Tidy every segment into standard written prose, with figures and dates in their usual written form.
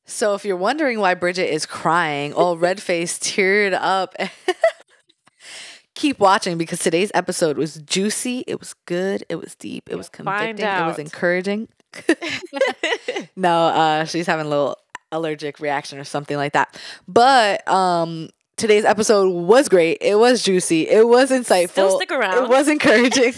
So if you're wondering why Bridget is crying, all red-faced, teared up, keep watching because today's episode was juicy. It was good. It was deep. It was find convicting. It was out. encouraging. No, she's having a little allergic reaction or something like that. But today's episode was great. It was juicy. It was insightful. Still stick around. It was encouraging.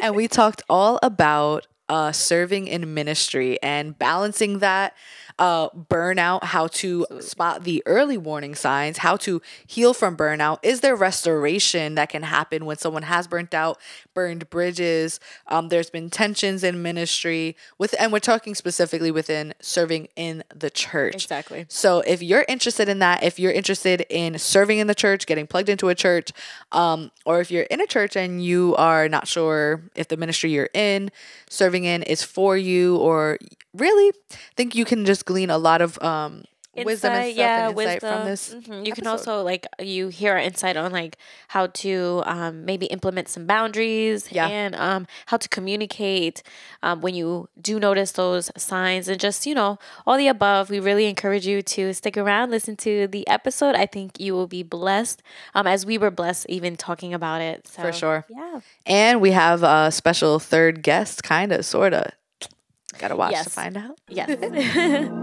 And we talked all about serving in ministry and balancing that, burnout, how to spot the early warning signs, how to heal from burnout. Is there restoration that can happen when someone has burnt out, burned bridges? There's been tensions in ministry and we're talking specifically within serving in the church. Exactly. So if you're interested in that, if you're interested in serving in the church, getting plugged into a church, or if you're in a church and you are not sure if the ministry you're in, serving in is for you, or really think you can just glean a lot of wisdom and stuff and insight from this. You can also you hear our insight on like how to maybe implement some boundaries and how to communicate when you do notice those signs, and just all the above. We really encourage you to stick around, listen to the episode. I think you will be blessed as we were blessed even talking about it. So, for sure. Yeah. And we have a special third guest, kind of, sort of. Gotta watch to find out. Yes.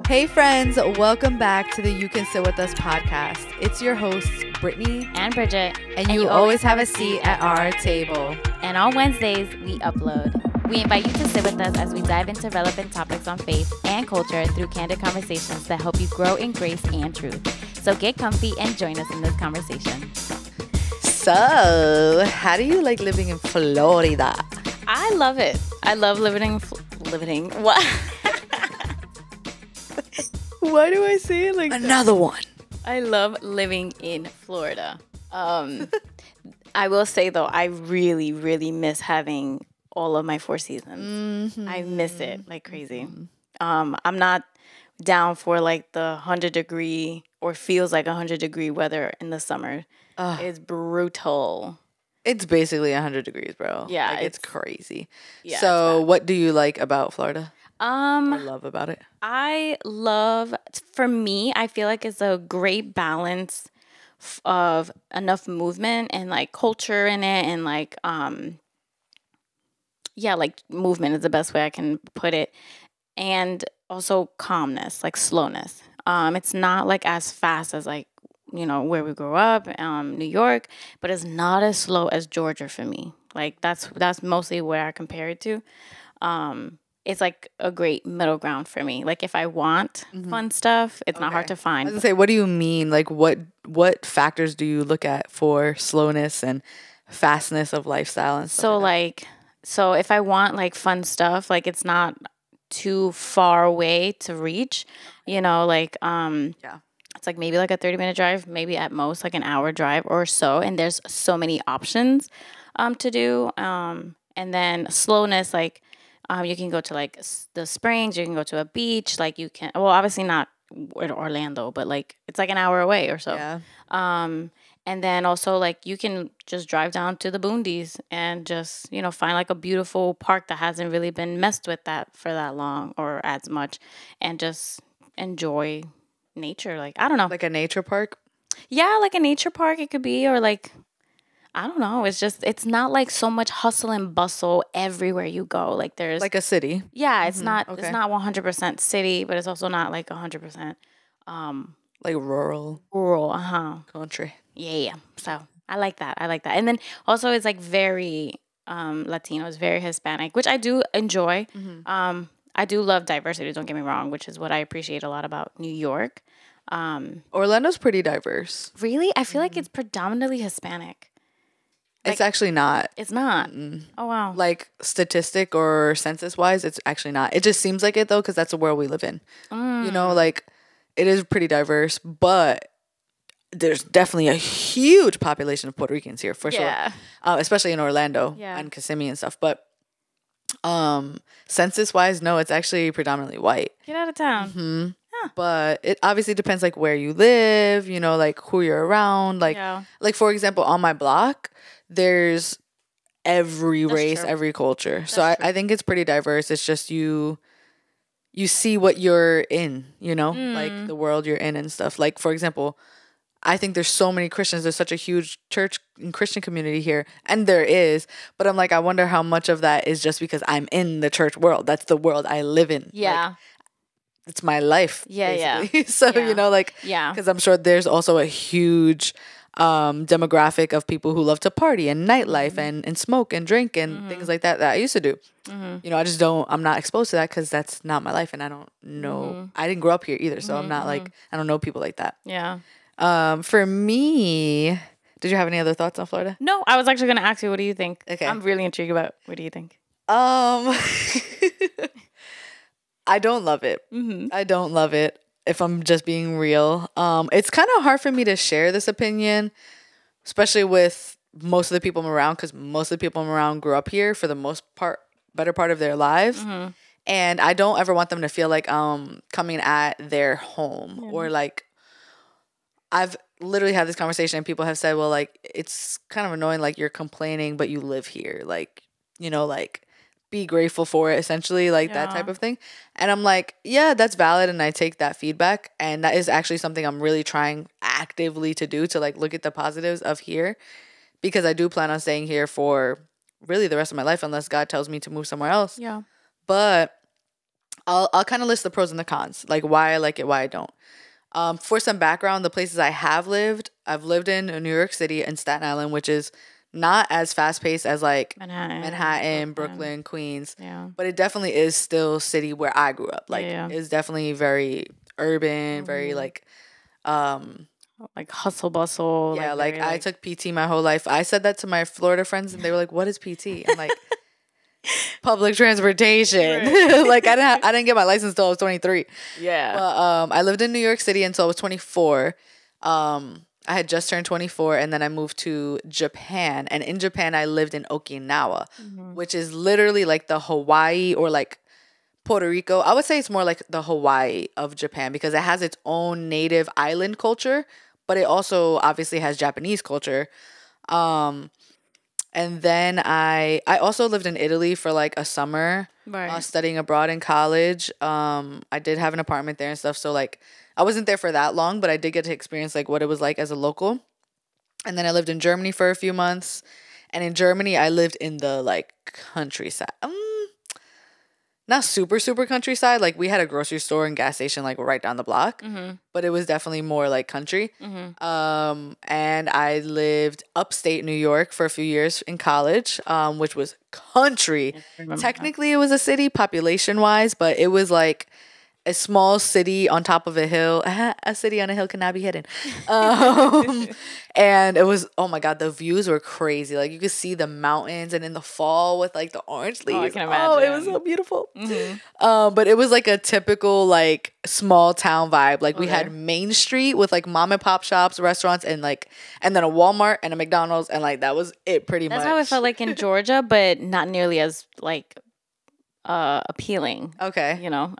Hey friends, welcome back to the You Can Sit With Us podcast. It's your hosts, Brittany and Bridget. and you always have a seat at our table. And on Wednesdays, we upload. We invite you to sit with us as we dive into relevant topics on faith and culture through candid conversations that help you grow in grace and truth. So get comfy and join us in this conversation. So, how do you like living in Florida? I love it. I love living. What? Why do I say it like another one? I love living in Florida. I will say though, I really, really miss having all of my 4 seasons. I miss it like crazy. I'm not down for like the 100-degree or feels like 100-degree weather in the summer. It's brutal. It's basically 100 degrees, bro. Yeah, like, it's crazy. Yeah, so, what do you like about Florida? I love about it. For me, I feel like it's a great balance of enough movement and like culture in it, and like like movement is the best way I can put it, and also calmness, like slowness. It's not like as fast as like where we grew up, New York, but it's not as slow as Georgia for me. Like that's mostly where I compare it to. It's like a great middle ground for me. Like if I want fun stuff, it's not hard to find. I was gonna say, what do you mean? Like what factors do you look at for slowness and fastness of lifestyle and stuff? So if I want like fun stuff, like it's not too far away to reach, it's like maybe like a 30-minute drive, maybe at most like an hour drive or so. And there's so many options to do. And then slowness, like you can go to like the springs, you can go to a beach. Like you can, well, obviously not in Orlando, but like it's like an hour away or so. Yeah. And then also like you can just drive down to the boondies and just, find like a beautiful park that hasn't really been messed with that for that long or as much, and just enjoy nature. Like I don't know, Like a nature park? yeah, like a nature park it could be, or like I don't know, it's not like so much hustle and bustle everywhere you go. Like there's Like a city. it's not 100% city, but it's also not like 100% Like rural country. yeah. So I like that. And then also it's like very Latino, it's very Hispanic, which I do enjoy. I do love diversity, don't get me wrong, which is what I appreciate a lot about New York. Orlando's pretty diverse. Really? I feel like it's predominantly Hispanic. It's actually not. It's not. Oh, wow. Like statistic or census wise, it's actually not. It just seems like it though, because that's the world we live in. Like it is pretty diverse, but there's definitely a huge population of Puerto Ricans here for sure. Especially in Orlando and Kissimmee and stuff. But census wise, no, it's actually predominantly white. Get out of town. But it obviously depends like where you live, like who you're around. Like for example, on my block, there's every race, every culture. So I think it's pretty diverse. It's just you you see what you're in, you know, like the world you're in and stuff. Like, for example, I think there's so many Christians. There's such a huge church and Christian community here. And there is. But I'm like, I wonder how much of that is just because I'm in the church world. That's the world I live in. Yeah. Like, it's my life. Yeah, basically. yeah. So, Yeah. you know, like, Yeah. because I'm sure there's also a huge demographic of people who love to party and nightlife and smoke and drink and things like that I used to do. You know, I'm not exposed to that because that's not my life. And I don't know. I didn't grow up here either. So I'm not like, I don't know people like that. Yeah. For me, did you have any other thoughts on Florida? No, I was actually going to ask you, what do you think? Okay. I'm really intrigued about what do you think? I don't love it. I don't love it, if I'm just being real. It's kind of hard for me to share this opinion, especially with most of the people I'm around, because most of the people I'm around grew up here for the most part, better part of their lives. And I don't ever want them to feel like coming at their home or like, I've literally had this conversation and people have said, well, like, it's kind of annoying, like, you're complaining, but you live here. Like, you know, like, be grateful for it, essentially, like that type of thing. And I'm like, yeah, that's valid. And I take that feedback. And that is actually something I'm really trying actively to do, to like look at the positives of here, because I do plan on staying here for really the rest of my life, unless God tells me to move somewhere else. Yeah. But I'll kind of list the pros and the cons, like why I like it, why I don't. For some background, the places I have lived, I've lived in New York City and Staten Island, which is not as fast paced as like Manhattan, Brooklyn, Queens. Yeah. But it definitely is still city where I grew up. Like, it's definitely very urban, very like hustle bustle. Yeah, like I took PT my whole life. I said that to my Florida friends and they were like, what is PT? I'm like, public transportation. Like I didn't get my license until I was 23. Yeah. But I lived in New York City until I was 24. I had just turned 24 and then I moved to Japan. And in Japan, I lived in Okinawa, which is literally like the Hawaii or like Puerto Rico. I would say it's more like the Hawaii of Japan because it has its own native island culture, but it also obviously has Japanese culture. And then I also lived in Italy for like a summer, studying abroad in college. I did have an apartment there and stuff. So like I wasn't there for that long, but I did get to experience like what it was like as a local. And then I lived in Germany for a few months. And in Germany, I lived in the like countryside. Not super, super countryside. Like we had a grocery store and gas station like right down the block, but it was definitely more like country. And I lived upstate New York for a few years in college, which was country. Technically, it was a city population wise, but it was like a small city on top of a hill. A city on a hill cannot be hidden. And it was, oh my God, the views were crazy. Like you could see the mountains and in the fall with like the orange leaves. I can imagine. Oh, it was so beautiful. But it was like a typical like small town vibe. Like we had Main Street with like mom and pop shops, restaurants, and then a Walmart and a McDonald's. And like that was it pretty much. That's how it felt like in Georgia, but not nearly as like appealing. Okay. You know?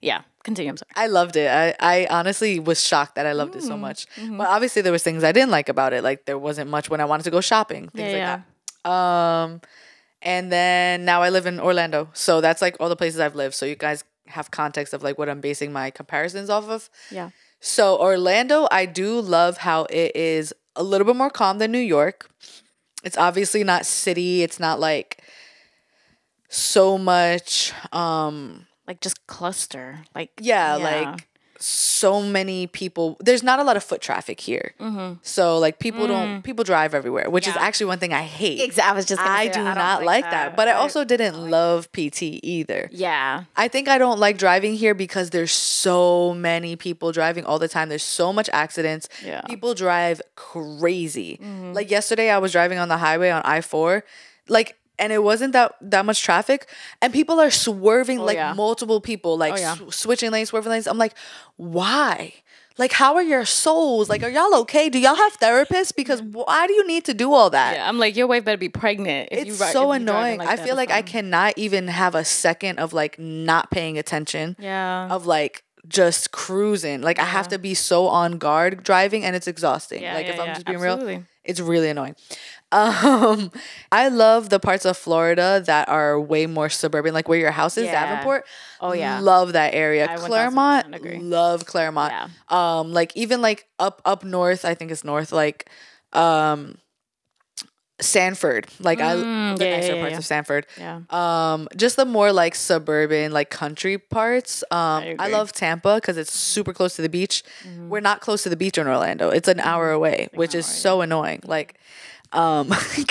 Yeah. Continue. I'm sorry. I loved it. I honestly was shocked that I loved it so much. But obviously there was things I didn't like about it. Like there wasn't much when I wanted to go shopping. Things like that. And then now I live in Orlando. So that's like all the places I've lived. So you guys have context of like what I'm basing my comparisons off of. Yeah. So Orlando, I do love how it is a little bit more calm than New York. It's obviously not city. It's not like so much like just cluster. Like like so many people. There's not a lot of foot traffic here. So like people drive everywhere, which is actually one thing I hate. Exactly. I was just gonna I say do that. not like that. But I also didn't love PT either. Yeah. I think I don't like driving here because there's so many people driving all the time. There's so much accidents. Yeah. People drive crazy. Like yesterday I was driving on the highway on I-4. Like, and it wasn't that much traffic, and people are swerving multiple people, like switching lanes, swerving lanes. I'm like, why? Like, how are your souls? Like, are y'all okay? Do y'all have therapists? Because why do you need to do all that? Yeah, I'm like, your wife better be pregnant. It's so annoying. I feel like I cannot even have a second of like not paying attention. Yeah. Of like just cruising. Like I have to be so on guard driving, and it's exhausting. Like if I'm just being real, It's really annoying. I love the parts of Florida that are way more suburban, like where your house is, Yeah. Davenport. Oh, yeah. Love that area. I 1000% Claremont, agree. love Claremont. Yeah. Like even like up north, I think it's north, like Sanford. Like the nicer parts of Sanford. Yeah. Just the more like suburban, like country parts. I agree. love Tampa because it's super close to the beach. We're not close to the beach in Orlando. It's an hour away, which is so annoying. Like, can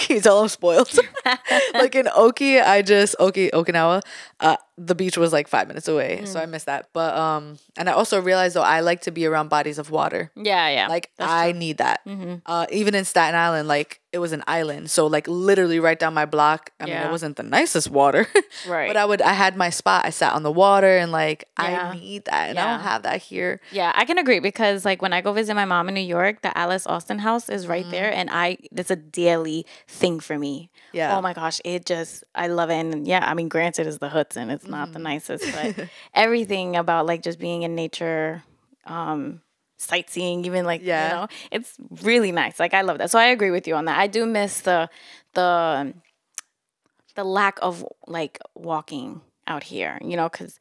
you tell I'm spoiled? Like in Okinawa, the beach was like 5 minutes away, so I missed that. But and I also realized though I like to be around bodies of water. Yeah. Like I need that. Even in Staten Island, like it was an island, so like literally right down my block. I mean, it wasn't the nicest water, Right. but I had my spot. I sat on the water, and like Yeah. I need that, and I don't have that here. Yeah, I can agree because like when I go visit my mom in New York, the Alice Austin house is right there, and it's a daily thing for me. Yeah. Oh my gosh, I love it, and yeah, I mean, granted, it's the Hudson, it's not the nicest, but everything about like just being in nature, sightseeing, even like you know, it's really nice. Like I love that. So I agree with you on that. I do miss the lack of like walking out here, you know, because.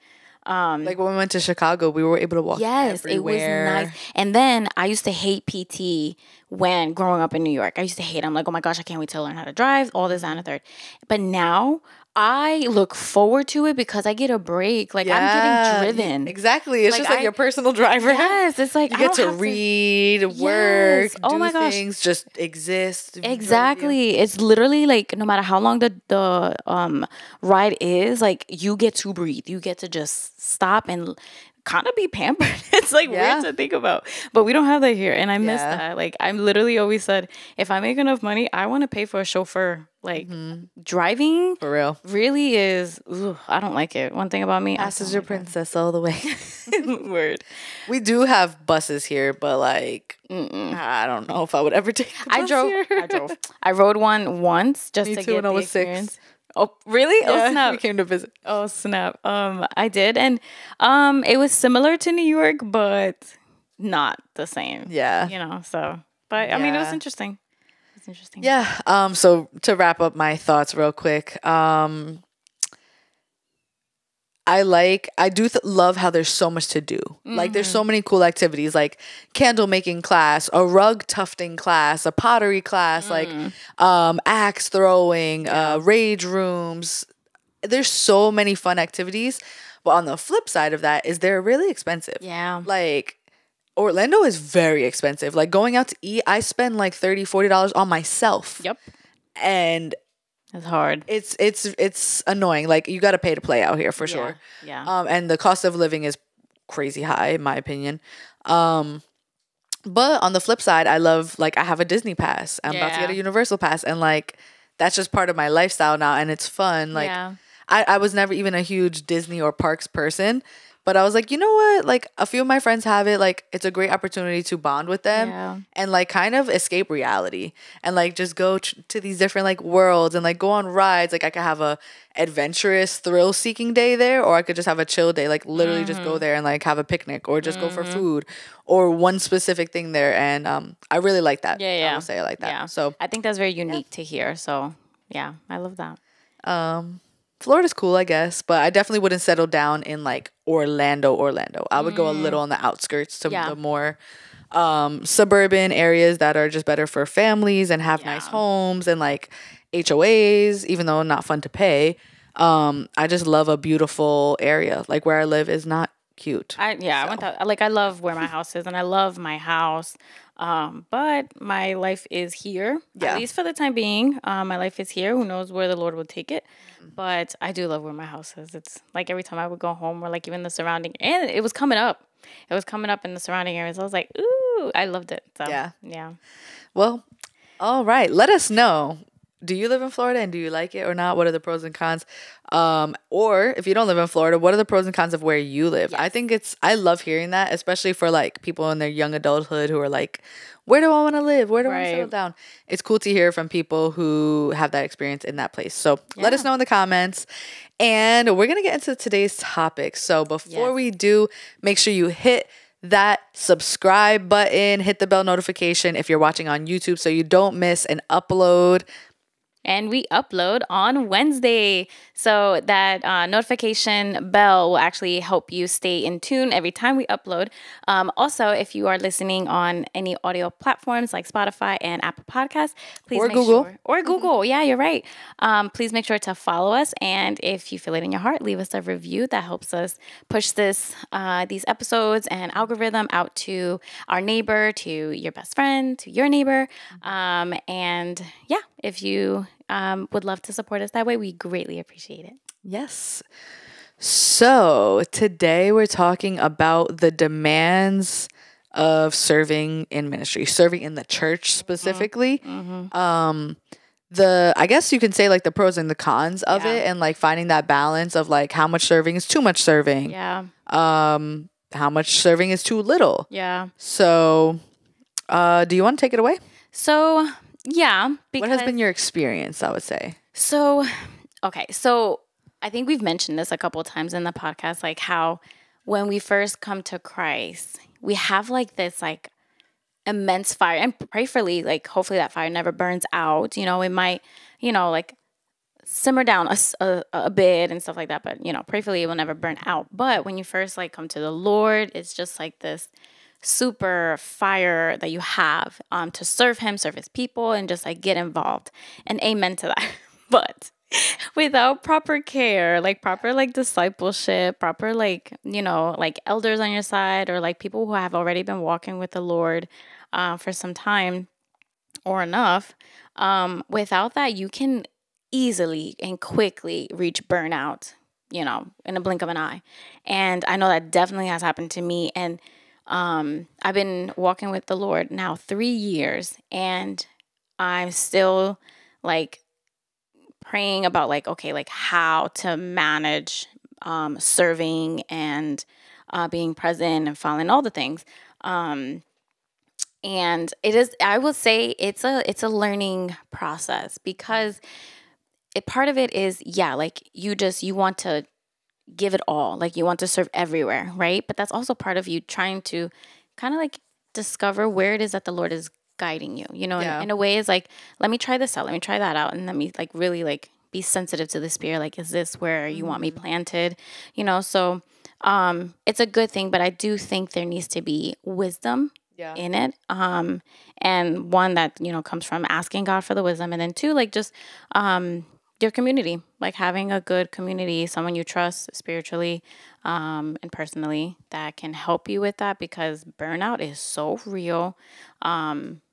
Like when we went to Chicago, we were able to walk everywhere. It was nice. And then I used to hate PT when growing up in New York. I used to hate it. I'm like, oh my gosh, I can't wait to learn how to drive, all this, that, and the third. But now I look forward to it because I get a break. Like I'm getting driven. Exactly. It's Like, just like your personal driver. Yes. It's like you get to read, work, Oh do my gosh. things, just exist. Exactly. It's literally like no matter how long the ride is, like you get to breathe. You get to just stop and kind of be pampered. It's like weird to think about, but we don't have that here, and I miss that. Like I'm literally always said, if I make enough money, I want to pay for a chauffeur. Like driving For real. really is. I don't like it. One thing about me, Passenger princess all the way. Word. We do have buses here, but like I don't know if I would ever take. A bus here. I rode one once just Me to too, get when I the was experience. 6. Oh, really? Yeah, Oh, snap. we came to visit. Oh, snap. I did. And it was similar to New York, but not the same. Yeah. You know, so, but I mean, it was interesting. It's interesting. Yeah. So to wrap up my thoughts real quick, I do love how there's so much to do. Like there's so many cool activities, like candle making class, a rug tufting class, a pottery class, like axe throwing, rage rooms. There's so many fun activities. But on the flip side of that is they're really expensive. Yeah. Like Orlando is very expensive. Like going out to eat, I spend like $30, $40 on myself. Yep. And It's hard. it's annoying. Like you got to pay to play out here for sure. Yeah. And the cost of living is crazy high in my opinion. But on the flip side, I love like I have a Disney pass. I'm about to get a Universal pass, and like that's just part of my lifestyle now, and it's fun. Like I was never even a huge Disney or parks person. But I was like, you know what? Like a few of my friends have it. Like it's a great opportunity to bond with them and like kind of escape reality and like just go to these different like worlds and like go on rides. Like I could have a adventurous thrill seeking day there, or I could just have a chill day. Like literally just go there and like have a picnic or just go for food or one specific thing there. And I really like that. I will say I like that. Yeah. So I think that's very unique to hear. So yeah, I love that. Florida's cool, I guess, but I definitely wouldn't settle down in like Orlando. I would go a little on the outskirts to the more suburban areas that are just better for families and have nice homes and like HOAs, even though not fun to pay. I just love a beautiful area. Like where I live is not cute. I went that, like I love where my house is and I love my house. But my life is here, at least for the time being. My life is here. Who knows where the Lord will take it? But I do love where my house is. It's like every time I would go home or like even the surrounding, and it was coming up. It was coming up in the surrounding areas. I was like, ooh, I loved it. So, yeah. Well, all right. Let us know. Do you live in Florida and do you like it or not? What are the pros and cons? Or if you don't live in Florida, what are the pros and cons of where you live? Yes. I love hearing that, especially for like people in their young adulthood who are like, where do I want to live? Where do I want to settle down? It's cool to hear from people who have that experience in that place. So let us know in the comments. And we're going to get into today's topic. So before we do, make sure you hit that subscribe button, hit the bell notification if you're watching on YouTube so you don't miss an upload. And we upload on Wednesday. So that notification bell will actually help you stay in tune every time we upload. Also, if you are listening on any audio platforms like Spotify and Apple Podcasts, please make Google. sure. Or Google. Yeah, you're right. Please make sure to follow us. And if you feel it in your heart, leave us a review. That helps us push these episodes and algorithm out to our neighbor, to your best friend, to your neighbor. And yeah, if you would love to support us that way, we greatly appreciate it. Yes. So today we're talking about the demands of serving in ministry, serving in the church specifically. I guess you can say like the pros and the cons of it, and like finding that balance of like how much serving is too much serving. Yeah. How much serving is too little. Yeah. So, do you want to take it away? So, yeah. What has been your experience, I would say? So, okay. So, I think we've mentioned this a couple of times in the podcast, like how when we first come to Christ, we have like this like immense fire, and prayerfully, like hopefully that fire never burns out. You know, it might, like simmer down a bit and stuff like that, but prayerfully it will never burn out. But when you first like come to the Lord, it's just like this super fire that you have to serve him, serve his people, and just like get involved. And amen to that. But without proper care, like proper like discipleship, proper like like elders on your side, or like people who have already been walking with the Lord for some time or enough, without that you can easily and quickly reach burnout, in a blink of an eye. And I know that definitely has happened to me. And I've been walking with the Lord now 3 years, and I'm still like praying about like, okay, like how to manage serving and being present and following all the things. And it is, I will say it's a learning process, because part of it is, like you want to give it all. Like you want to serve everywhere, right? But that's also part of you trying to kind of like discover where it is that the Lord is guiding you, in a way is like, let me try this out. Let me try that out. And let me like really like be sensitive to the Spirit. Like, is this where you want me planted? So it's a good thing, but I do think there needs to be wisdom in it. And one that, comes from asking God for the wisdom. And then two, like just your community, like having a good community, someone you trust spiritually and personally that can help you with that, because burnout is so real.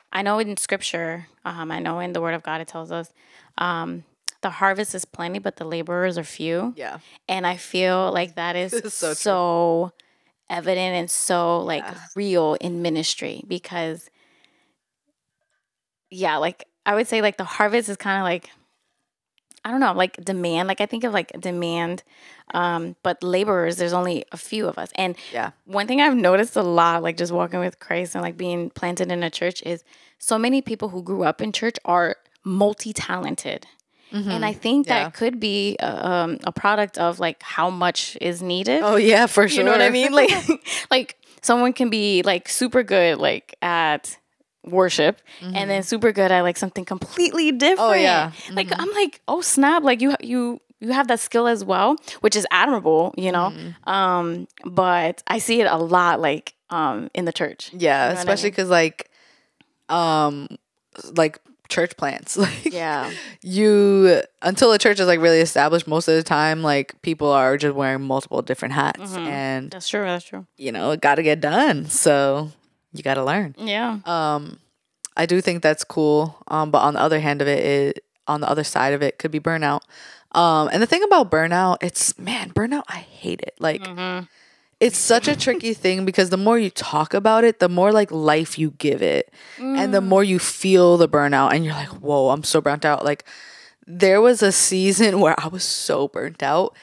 I know in scripture, I know in the word of God, it tells us the harvest is plenty, but the laborers are few. Yeah. And I feel like that is so evident and so like real in ministry, because like I would say like the harvest is kind of like, I don't know, like demand. Like I think of like demand, but laborers, there's only a few of us. And one thing I've noticed a lot, like just walking with Christ and like being planted in a church, is so many people who grew up in church are multi-talented. Mm-hmm. And I think that could be a product of like how much is needed. Oh yeah, for sure. You know what I mean? Like, like someone can be like super good like at worship, and then super good at like something completely different. Oh yeah. Like I'm like, oh snap, like you have that skill as well, which is admirable, but I see it a lot like in the church. Yeah, especially because like church plants, like until the church is like really established, most of the time like people are just wearing multiple different hats, and that's true it got to get done, so you got to learn. I do think that's cool, but on the other hand of it, on the other side of it could be burnout. And the thing about burnout, burnout, I hate it. Like it's such a tricky thing, because the more you talk about it, the more like life you give it, and the more you feel the burnout, and you're like, whoa, I'm so burnt out. Like there was a season where I was so burnt out,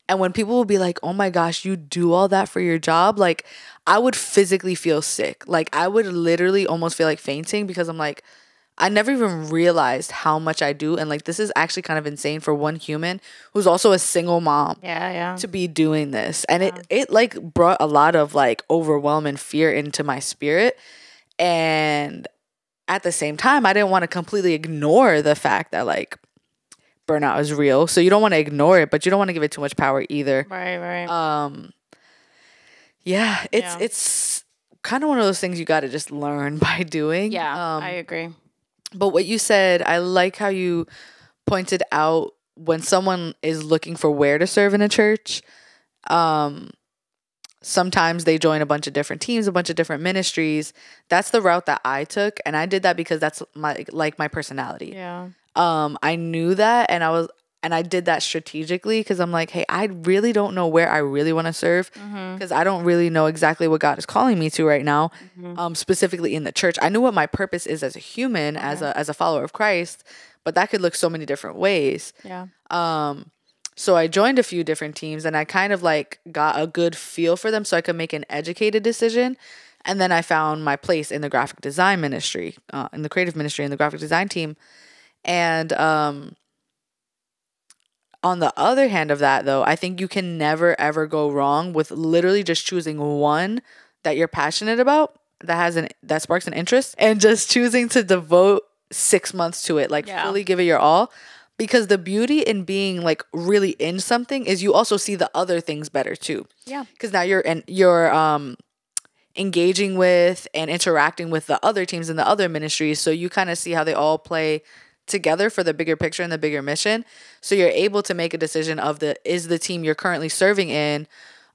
and when people would be like, oh my gosh, you do all that for your job, like I would physically feel sick. Like I would literally almost feel like fainting, because I'm like, I never even realized how much I do. And like, this is actually kind of insane for one human who's also a single mom to be doing this. And it like brought a lot of like overwhelm and fear into my spirit. And at the same time, I didn't want to completely ignore the fact that like burnout is real. So you don't want to ignore it, but you don't want to give it too much power either. Right. It's kind of one of those things you got to just learn by doing. Yeah, I agree. But what you said, I like how you pointed out when someone is looking for where to serve in a church, sometimes they join a bunch of different teams, a bunch of different ministries. That's the route that I took, and I did that because that's my personality. Yeah. I knew that, and I did that strategically because I'm like, hey, I really don't know where I really want to serve because I don't really know exactly what God is calling me to right now, specifically in the church. I knew what my purpose is as a human, as a follower of Christ, but that could look so many different ways. Yeah. So I joined a few different teams and I kind of like got a good feel for them so I could make an educated decision. And then I found my place in the graphic design ministry, in the creative ministry, in the graphic design team. And on the other hand of that, though, I think you can never, ever go wrong with literally just choosing one that you're passionate about, that sparks an interest, and just choosing to devote 6 months to it, like fully give it your all. Because the beauty in being like really in something is you also see the other things better too. Yeah. Because now you're engaging with and interacting with the other teams in the other ministries, so you kind of see how they all play together for the bigger picture and the bigger mission. So you're able to make a decision of is the team you're currently serving in,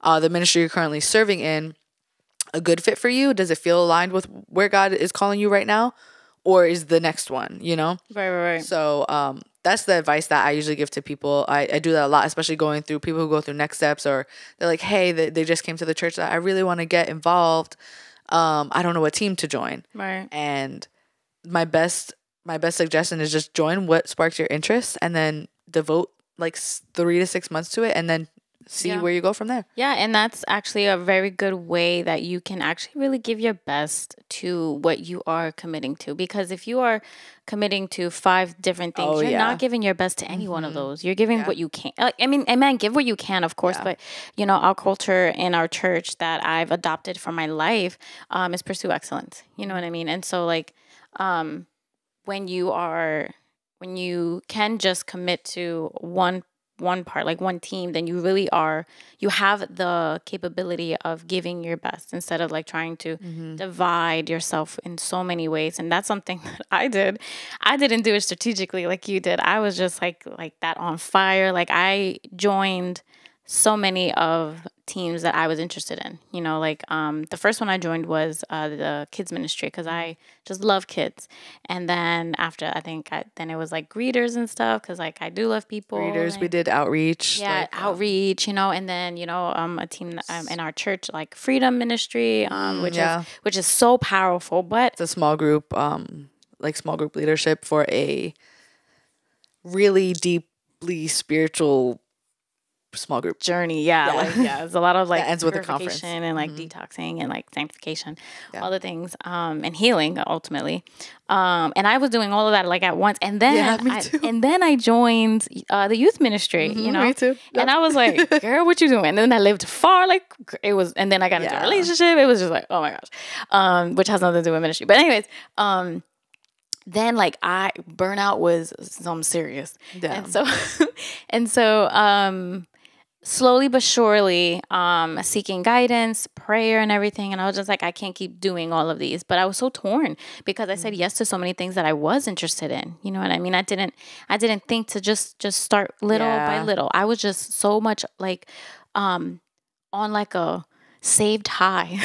the ministry you're currently serving in, a good fit for you? Does it feel aligned with where God is calling you right now? Or is the next one, you know? Right. So that's the advice that I usually give to people. I do that a lot, especially going through people who go through next steps, or they're like, hey, they just came to the church that I really want to get involved. I don't know what team to join. Right. And my best suggestion is just join what sparks your interest and then devote like 3 to 6 months to it and then see where you go from there. Yeah, and that's actually a very good way that you can actually really give your best to what you are committing to. Because if you are committing to 5 different things, you're not giving your best to any one of those. You're giving what you can. I mean, amen, give what you can, of course. But, you know, our culture in our church that I've adopted for my life is pursue excellence. You know what I mean? And so, like, when you can just commit to one part, like one team, then you have the capability of giving your best instead of like trying to divide yourself in so many ways. And that's something that I did. I didn't do it strategically like you did. I was just like that on fire. Like I joined so many of teams that I was interested in, you know, like the first one I joined was the kids ministry because I just love kids. And then after, then it was like greeters and stuff because like I do love people. Greeters, like, we did outreach. Yeah, like, outreach, you know, and then, you know, a team in our church, like Freedom Ministry, which is so powerful. But it's a small group, like small group leadership for a really deeply spiritual small group journey. There's a lot of like that ends with a conference and like detoxing and like sanctification, all the things, and healing ultimately. And I was doing all of that like at once, and then I joined the youth ministry. You know, me too. Yep. And I was like, girl, what you doing? And then I lived far, like it was, and then I got into a relationship. It was just like, oh my gosh, which has nothing to do with ministry. But anyways, then like burnout was something serious. Yeah. And so slowly but surely, seeking guidance, prayer and everything. And I was just like, I can't keep doing all of these. But I was so torn because I said yes to so many things that I was interested in. You know what I mean? I didn't think to just start little by little. I was just so much like on like a saved high.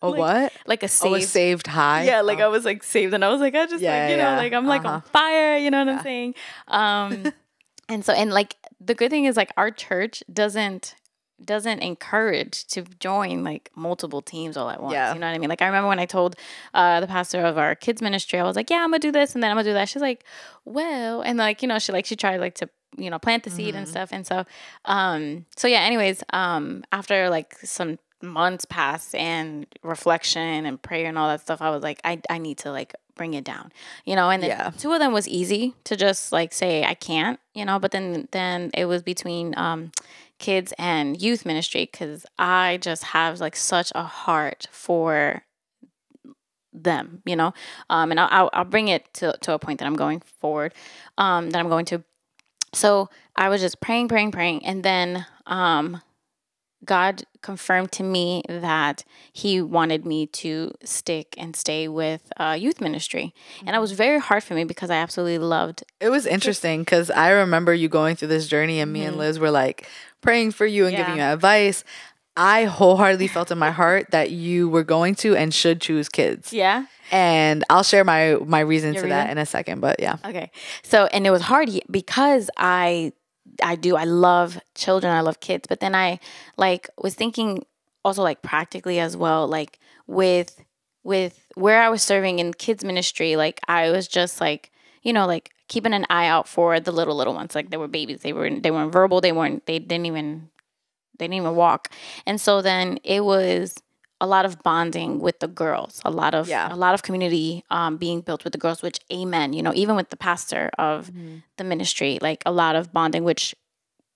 What? Like a saved high? Yeah, like I was like saved, and I was like, I just like, you know, like I'm like on fire, you know what I'm saying? And so, and like the good thing is like our church doesn't encourage to join like multiple teams all at once. You know what I mean? Like I remember when I told the pastor of our kids ministry, I was like, yeah, I'm gonna do this and then I'm gonna do that. She's like, well, and like, you know, she tried like to, you know, plant the seed and stuff. And so, anyways, after like some months passed and reflection and prayer and all that stuff, I was like, I need to like bring it down, and then two of them was easy to just like say I can't, but then it was between kids and youth ministry, because I just have like such a heart for them, and I'll bring it to a point that I'm going forward, that I'm going to. So I was just praying, and then God confirmed to me that He wanted me to stay with youth ministry. And it was very hard for me because I absolutely loved. It was interesting because I remember you going through this journey, and me and Liz were like praying for you and giving you advice. I wholeheartedly felt in my heart that you were going to and should choose kids. Yeah. And I'll share my reason to that in a second, but yeah. Okay. So, and it was hard because I love children, I love kids, but then I like was thinking also like practically as well, like with where I was serving in kids ministry, like I was just like, like keeping an eye out for the little ones. Like they were babies. They weren't verbal. They didn't even walk. And so then it was a lot of bonding with the girls, a lot of community being built with the girls, which amen, even with the pastor of the ministry, like a lot of bonding, which,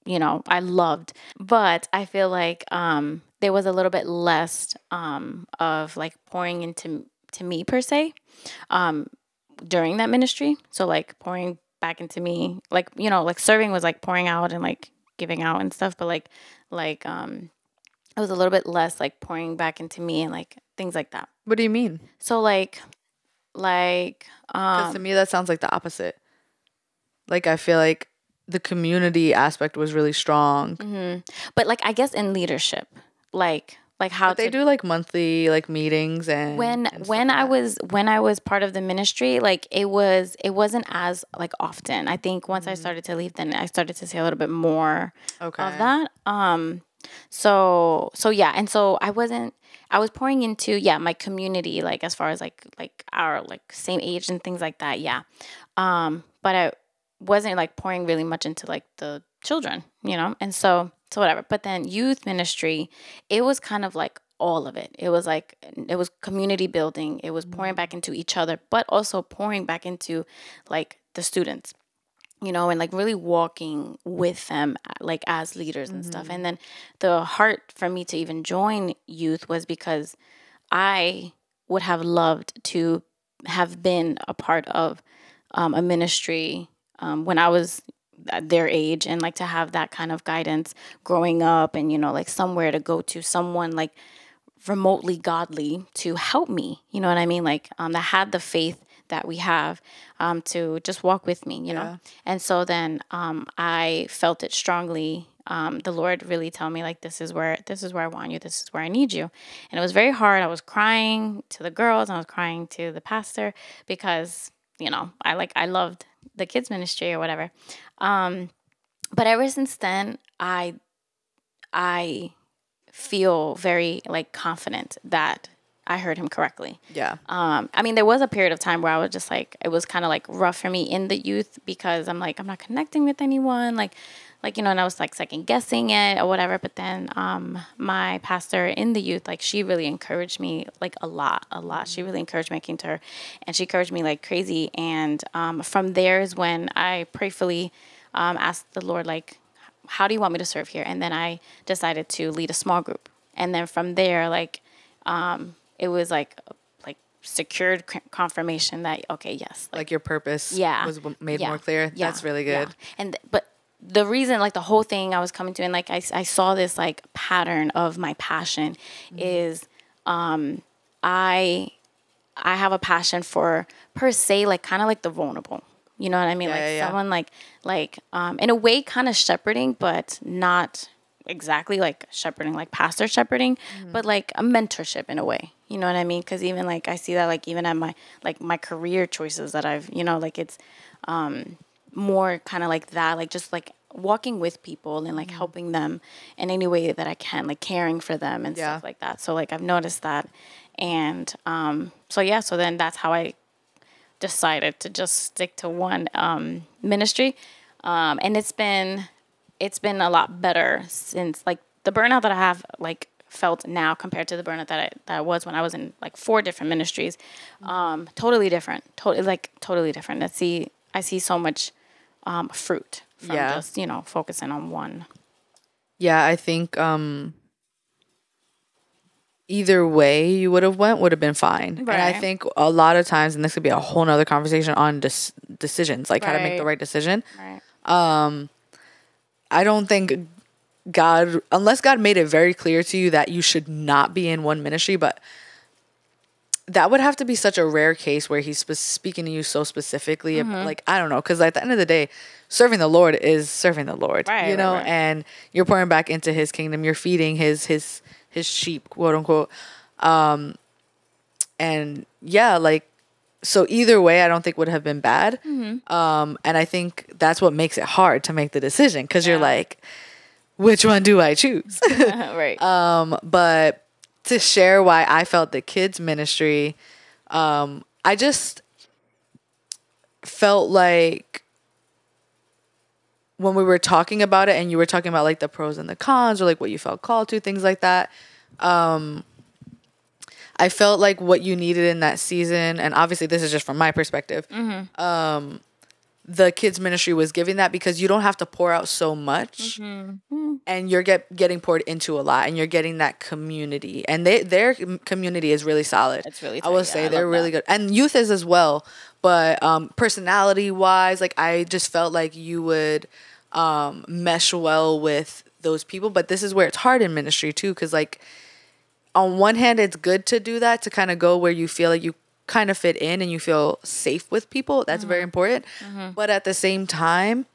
I loved. But I feel like there was a little bit less of like pouring into me per se during that ministry. So like pouring back into me, like, like serving was like pouring out and like giving out and stuff, but like it was a little bit less like pouring back into me and like things like that. What do you mean? So like, because to me that sounds like the opposite. Like I feel like the community aspect was really strong. Mm-hmm. But like I guess in leadership, like how they do like monthly like meetings and when I was part of the ministry, like it wasn't as like often. I think once I started to leave, then I started to see a little bit more of that. So yeah, and so I was pouring into my community, like as far as like our like same age and things like that, but I wasn't like pouring really much into like the children, and so whatever. But then youth ministry, it was kind of like all of it. It was community building, it was pouring back into each other, but also pouring back into like the students, and like really walking with them like as leaders and stuff. And then the heart for me to even join youth was because I would have loved to have been a part of a ministry when I was at their age, and like to have that kind of guidance growing up, and like somewhere to go to, someone like remotely godly to help me, you know what I mean, like that had the faith that we have to just walk with me, you know. And so then I felt it strongly. The Lord really tell me like, this is where I want you, this is where I need you. And it was very hard. I was crying to the girls, I was crying to the pastor, because I loved the kids ministry or whatever. But ever since then, I feel very like confident that I heard him correctly. Yeah. I mean, there was a period of time where I was just like, it was kind of like rough for me in the youth, because I'm like, I'm not connecting with anyone, like, and I was like second guessing it or whatever. But then, my pastor in the youth, like she really encouraged me like a lot. She really encouraged me. I came to her and she encouraged me like crazy. And, from there is when I prayerfully, asked the Lord, like, how do you want me to serve here? And then I decided to lead a small group. And then from there, like, it was like secured confirmation that, okay, yes. Like your purpose was made more clear. Yeah. That's really good. Yeah. But the reason, like the whole thing I was coming to, and like I saw this like pattern of my passion is I have a passion for, per se, like kind of like the vulnerable. You know what I mean? Someone like in a way kind of shepherding, but not exactly like shepherding, like pastor shepherding, but like a mentorship in a way. You know what I mean? Because even like I see that like even at my career choices that I've, like it's more kind of like that, like just like walking with people and like helping them in any way that I can, like caring for them and stuff like that. So like I've noticed that. And so then that's how I decided to just stick to one ministry. And it's been a lot better since, like, the burnout that I have like felt now compared to the burnout that I was when I was in like 4 different ministries. Totally different. Totally different. I see so much fruit from just, focusing on one. Yeah, I think either way you would have been fine. Right. And I think a lot of times, and this could be a whole nother conversation on decisions, like how to make the right decision. Right. I don't think unless God made it very clear to you that you should not be in one ministry, but that would have to be such a rare case where he's speaking to you so specifically. Like, I don't know, because at the end of the day, serving the Lord is serving the Lord, right, right. And you're pouring back into his kingdom. You're feeding his sheep, quote unquote. And yeah, like, so either way, I don't think would have been bad. And I think that's what makes it hard to make the decision, because you're like, which one do I choose? Right. But to share why I felt the kids ministry, I just felt like when we were talking about it and you were talking about like the pros and the cons, or like what you felt called to, things like that. I felt like what you needed in that season, and obviously this is just from my perspective, the kids ministry was giving that, because you don't have to pour out so much, and you're getting poured into a lot, and you're getting that community, and their community is really solid. It's really tight. I will say they're really good, and youth is as well. But personality wise, like, I just felt like you would mesh well with those people. But this is where it's hard in ministry too, because like on one hand, it's good to do that, to kind of go where you feel like you kind of fit in and you feel safe with people. That's very important. But at the same time,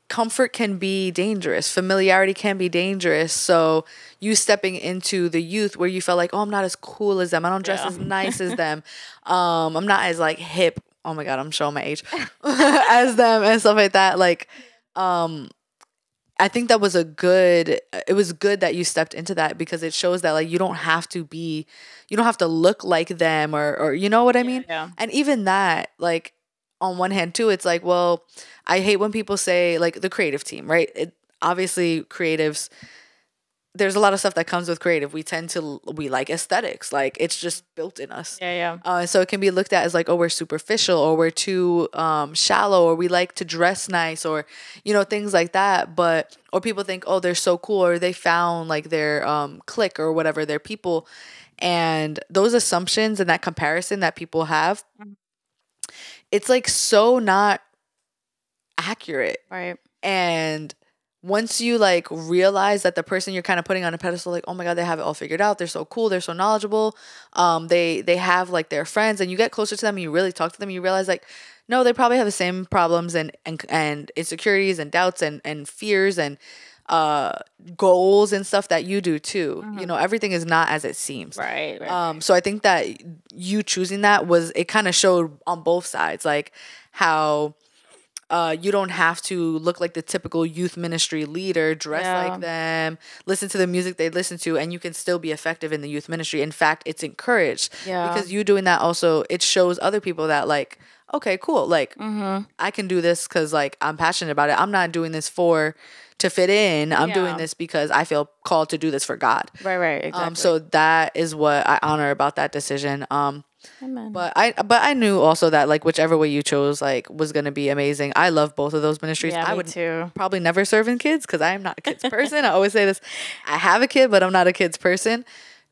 comfort can be dangerous. Familiarity can be dangerous. So you stepping into the youth where you felt like, oh, I'm not as cool as them. I don't dress as nice as them. I'm not as like hip. Oh my God, I'm showing my age as them and stuff like that. Like, I think that was it was good that you stepped into that, because it shows that like you don't have to look like them, or you know what I mean? Yeah. And even that, like, on one hand too, it's like, well, I hate when people say like the creative team, right? Obviously creatives, there's a lot of stuff that comes with creative. We like aesthetics, like it's just built in us. So it can be looked at as like, oh, we're superficial, or we're too shallow, or we like to dress nice, or things like that. But or people think, oh, they're so cool, or they found like their clique or whatever, their people, and those assumptions and that comparison that people have, it's like so not accurate, right? And once you like realize that the person you're kind of putting on a pedestal, like, oh my God, they have it all figured out, they're so cool, they're so knowledgeable, they have like their friends, and you get closer to them and you really talk to them, you realize like, no, they probably have the same problems and insecurities and doubts and fears and goals and stuff that you do too. Everything is not as it seems. Right. So I think that you choosing that it kind of showed on both sides, like how you don't have to look like the typical youth ministry leader, dress like them, listen to the music they listen to, and you can still be effective in the youth ministry. In fact, it's encouraged, because you doing that also, it shows other people that like, okay, cool, like I can do this because like I'm passionate about it. I'm not doing this to fit in. I'm doing this because I feel called to do this for God. Right, exactly. So that is what I honor about that decision. Amen. But I knew also that like whichever way you chose like was gonna be amazing. I love both of those ministries. Yeah, I me would too. probably never serve in kids, because I am not a kids person. I always say this. I have a kid, but I'm not a kids person.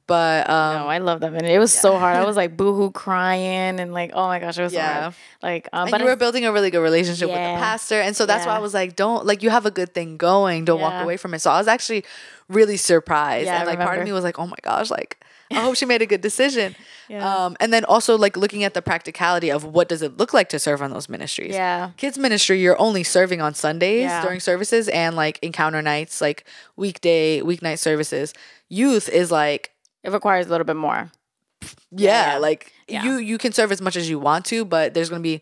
But no, I love them, and it was so hard. I was like boohoo crying, and like, oh my gosh, it was so hard. Like, and but you were building a really good relationship with the pastor, and so that's why I was like, don't, like, you have a good thing going, don't walk away from it. So I was actually really surprised, and like part of me was like, oh my gosh, like I hope she made a good decision. And then also like looking at the practicality of what does it look like to serve on those ministries. Kids ministry, you're only serving on Sundays during services and like encounter nights, like weeknight services. Youth is like, it requires a little bit more. Like you can serve as much as you want to, but there's going to be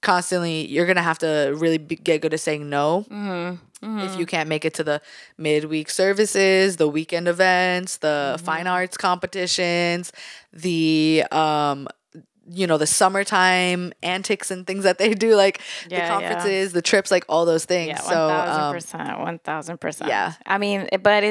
constantly, you're going to have to really get good at saying no. If you can't make it to the midweek services, the weekend events, the fine arts competitions, the the summertime antics and things that they do, like the conferences, the trips, like all those things. 1000%. Yeah. I mean, but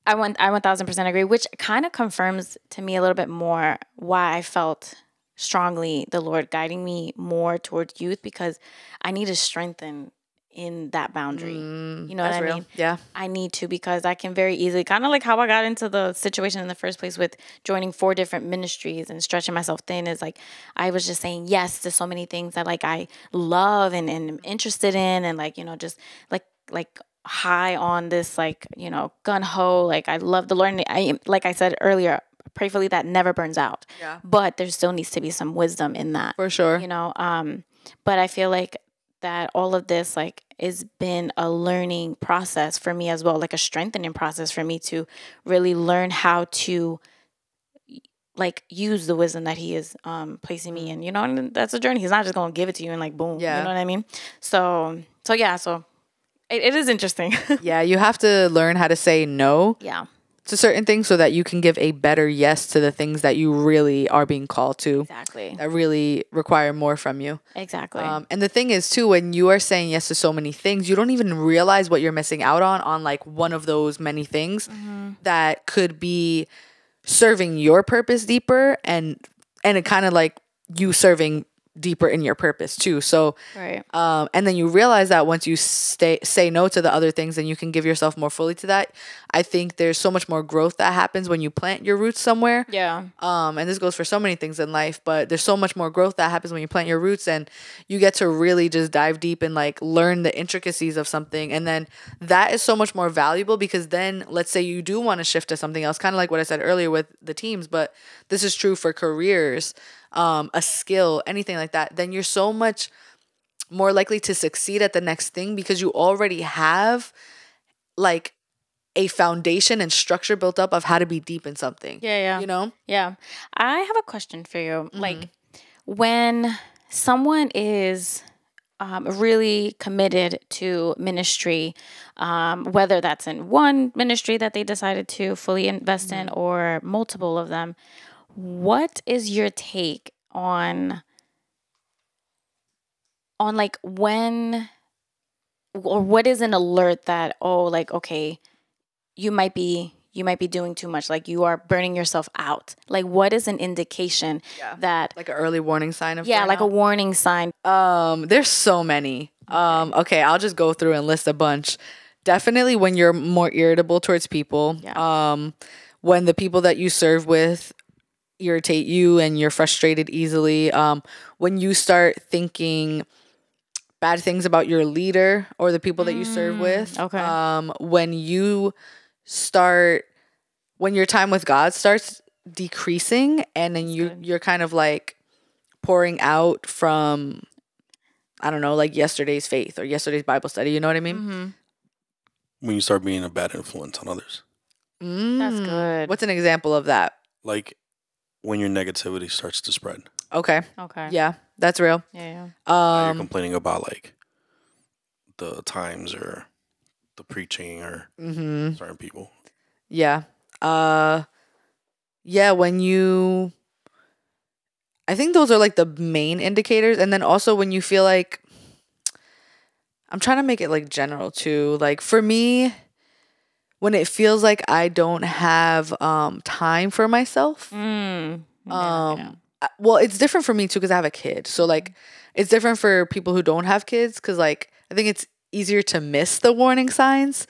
I 1000% agree, which kind of confirms to me a little bit more why I felt strongly the Lord guiding me more towards youth, because I need to strengthen in that boundary. You know what I mean? Yeah. I need to, because I can very easily, kind of like how I got into the situation in the first place with joining 4 different ministries and stretching myself thin, is like I was just saying yes to so many things that like I love and am interested in, and like, you know, just like high on this, like, you know, gun ho, like I love the Lord. I, like I said earlier, prayerfully that never burns out. Yeah. But there still needs to be some wisdom in that. For sure. You know, but I feel like that all of this like has been a learning process for me as well, like a strengthening process for me to really learn how to like use the wisdom that he is placing me in, you know, and that's a journey. He's not just going to give it to you and like, boom, you know what I mean? So it is interesting. Yeah. You have to learn how to say no. Yeah. To certain things so that you can give a better yes to the things that you really are being called to. Exactly. That really require more from you. Exactly. And the thing is too, when you are saying yes to so many things, you don't even realize what you're missing out on like one of those many things that could be serving your purpose deeper, and it kind of like you serving deeper in your purpose too. So, right. And then you realize that once you say no to the other things, and you can give yourself more fully to that. I think there's so much more growth that happens when you plant your roots somewhere. Yeah. And this goes for so many things in life, but there's so much more growth that happens when you plant your roots, and you get to really just dive deep and like learn the intricacies of something. And then that is so much more valuable, because then let's say you do want to shift to something else, kind of like what I said earlier with the teams, but this is true for careers, a skill, anything like that, then you're so much more likely to succeed at the next thing, because you already have like a foundation and structure built up of how to be deep in something. Yeah. You know? Yeah. I have a question for you. Like, when someone is really committed to ministry, whether that's in one ministry that they decided to fully invest in or multiple of them, what is your take on like when, or what is an alert that, oh, like, okay, you might be doing too much, like you are burning yourself out? Like, what is an indication that, like an early warning sign of like a burnout? warning sign? There's so many. Okay, I'll just go through and list a bunch. Definitely when you're more irritable towards people. When the people that you serve with irritate you and you're frustrated easily. When you start thinking bad things about your leader or the people that you serve with. Okay. When your time with God starts decreasing, and then you're kind of like pouring out from, I don't know, like yesterday's faith or yesterday's Bible study. You know what I mean? When you start being a bad influence on others. That's good. What's an example of that? Like when your negativity starts to spread. Okay. Yeah, that's real. Yeah. You're complaining about like the times or the preaching or certain people. Yeah. When you, I think those are like the main indicators. And then also when you feel like, I'm trying to make it like general too. Like for me, when it feels like I don't have time for myself. Well, it's different for me too, because I have a kid. So like it's different for people who don't have kids, because like I think it's easier to miss the warning signs.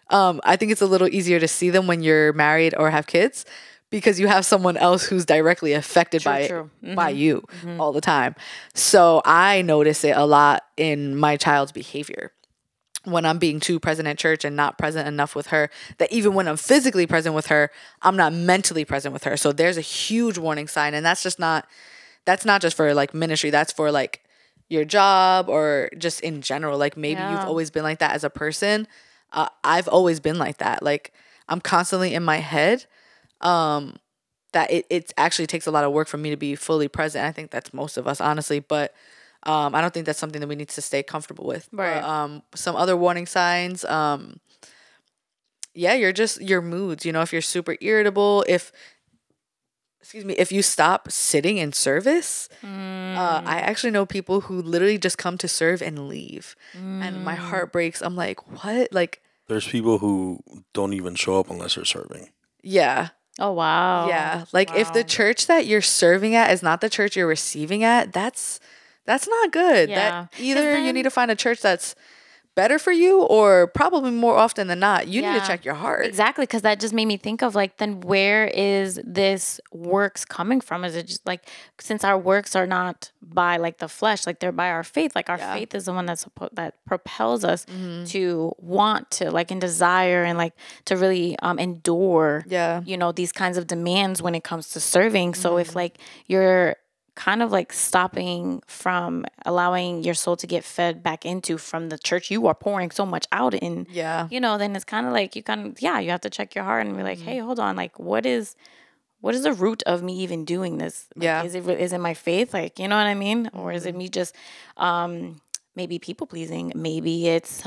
I think it's a little easier to see them when you're married or have kids, because you have someone else who's directly affected by you all the time. So I notice it a lot in my child's behavior. When I'm being too present at church and not present enough with her, that even when I'm physically present with her, I'm not mentally present with her. So there's a huge warning sign. And that's not just for like ministry. That's for like your job or just in general. Like maybe you've always been like that as a person. I've always been like that. Like I'm constantly in my head. That it actually takes a lot of work for me to be fully present. I think that's most of us, honestly. But I don't think that's something that we need to stay comfortable with. Right. But, some other warning signs. Your moods. You know, if you're super irritable, if you stop sitting in service. I actually know people who literally just come to serve and leave. And my heart breaks. I'm like, what? Like, There's people who don't even show up unless they're serving. Yeah. Oh, wow. Yeah. Like if the Wow. church that you're serving at is not the church you're receiving at, that's not good. Yeah. That either you then- need to find a church that's better for you, or probably more often than not, you need Yeah. to check your heart. Exactly, because that just made me think of like, then where is this works coming from? Is it just like, since our works are not by like the flesh, like they're by our faith. Like our Yeah. faith is the one that propels us to want to like and desire and like to really endure. Yeah. You know, these kinds of demands when it comes to serving. So if like you're kind of like stopping from allowing your soul to get fed back into from the church you are pouring so much out in, Yeah. you know, then it's kind of like you have to check your heart and be like, hey, hold on, like what is the root of me even doing this? Like, Yeah. is it my faith? Like, you know what I mean? Or is it me just maybe people pleasing? Maybe it's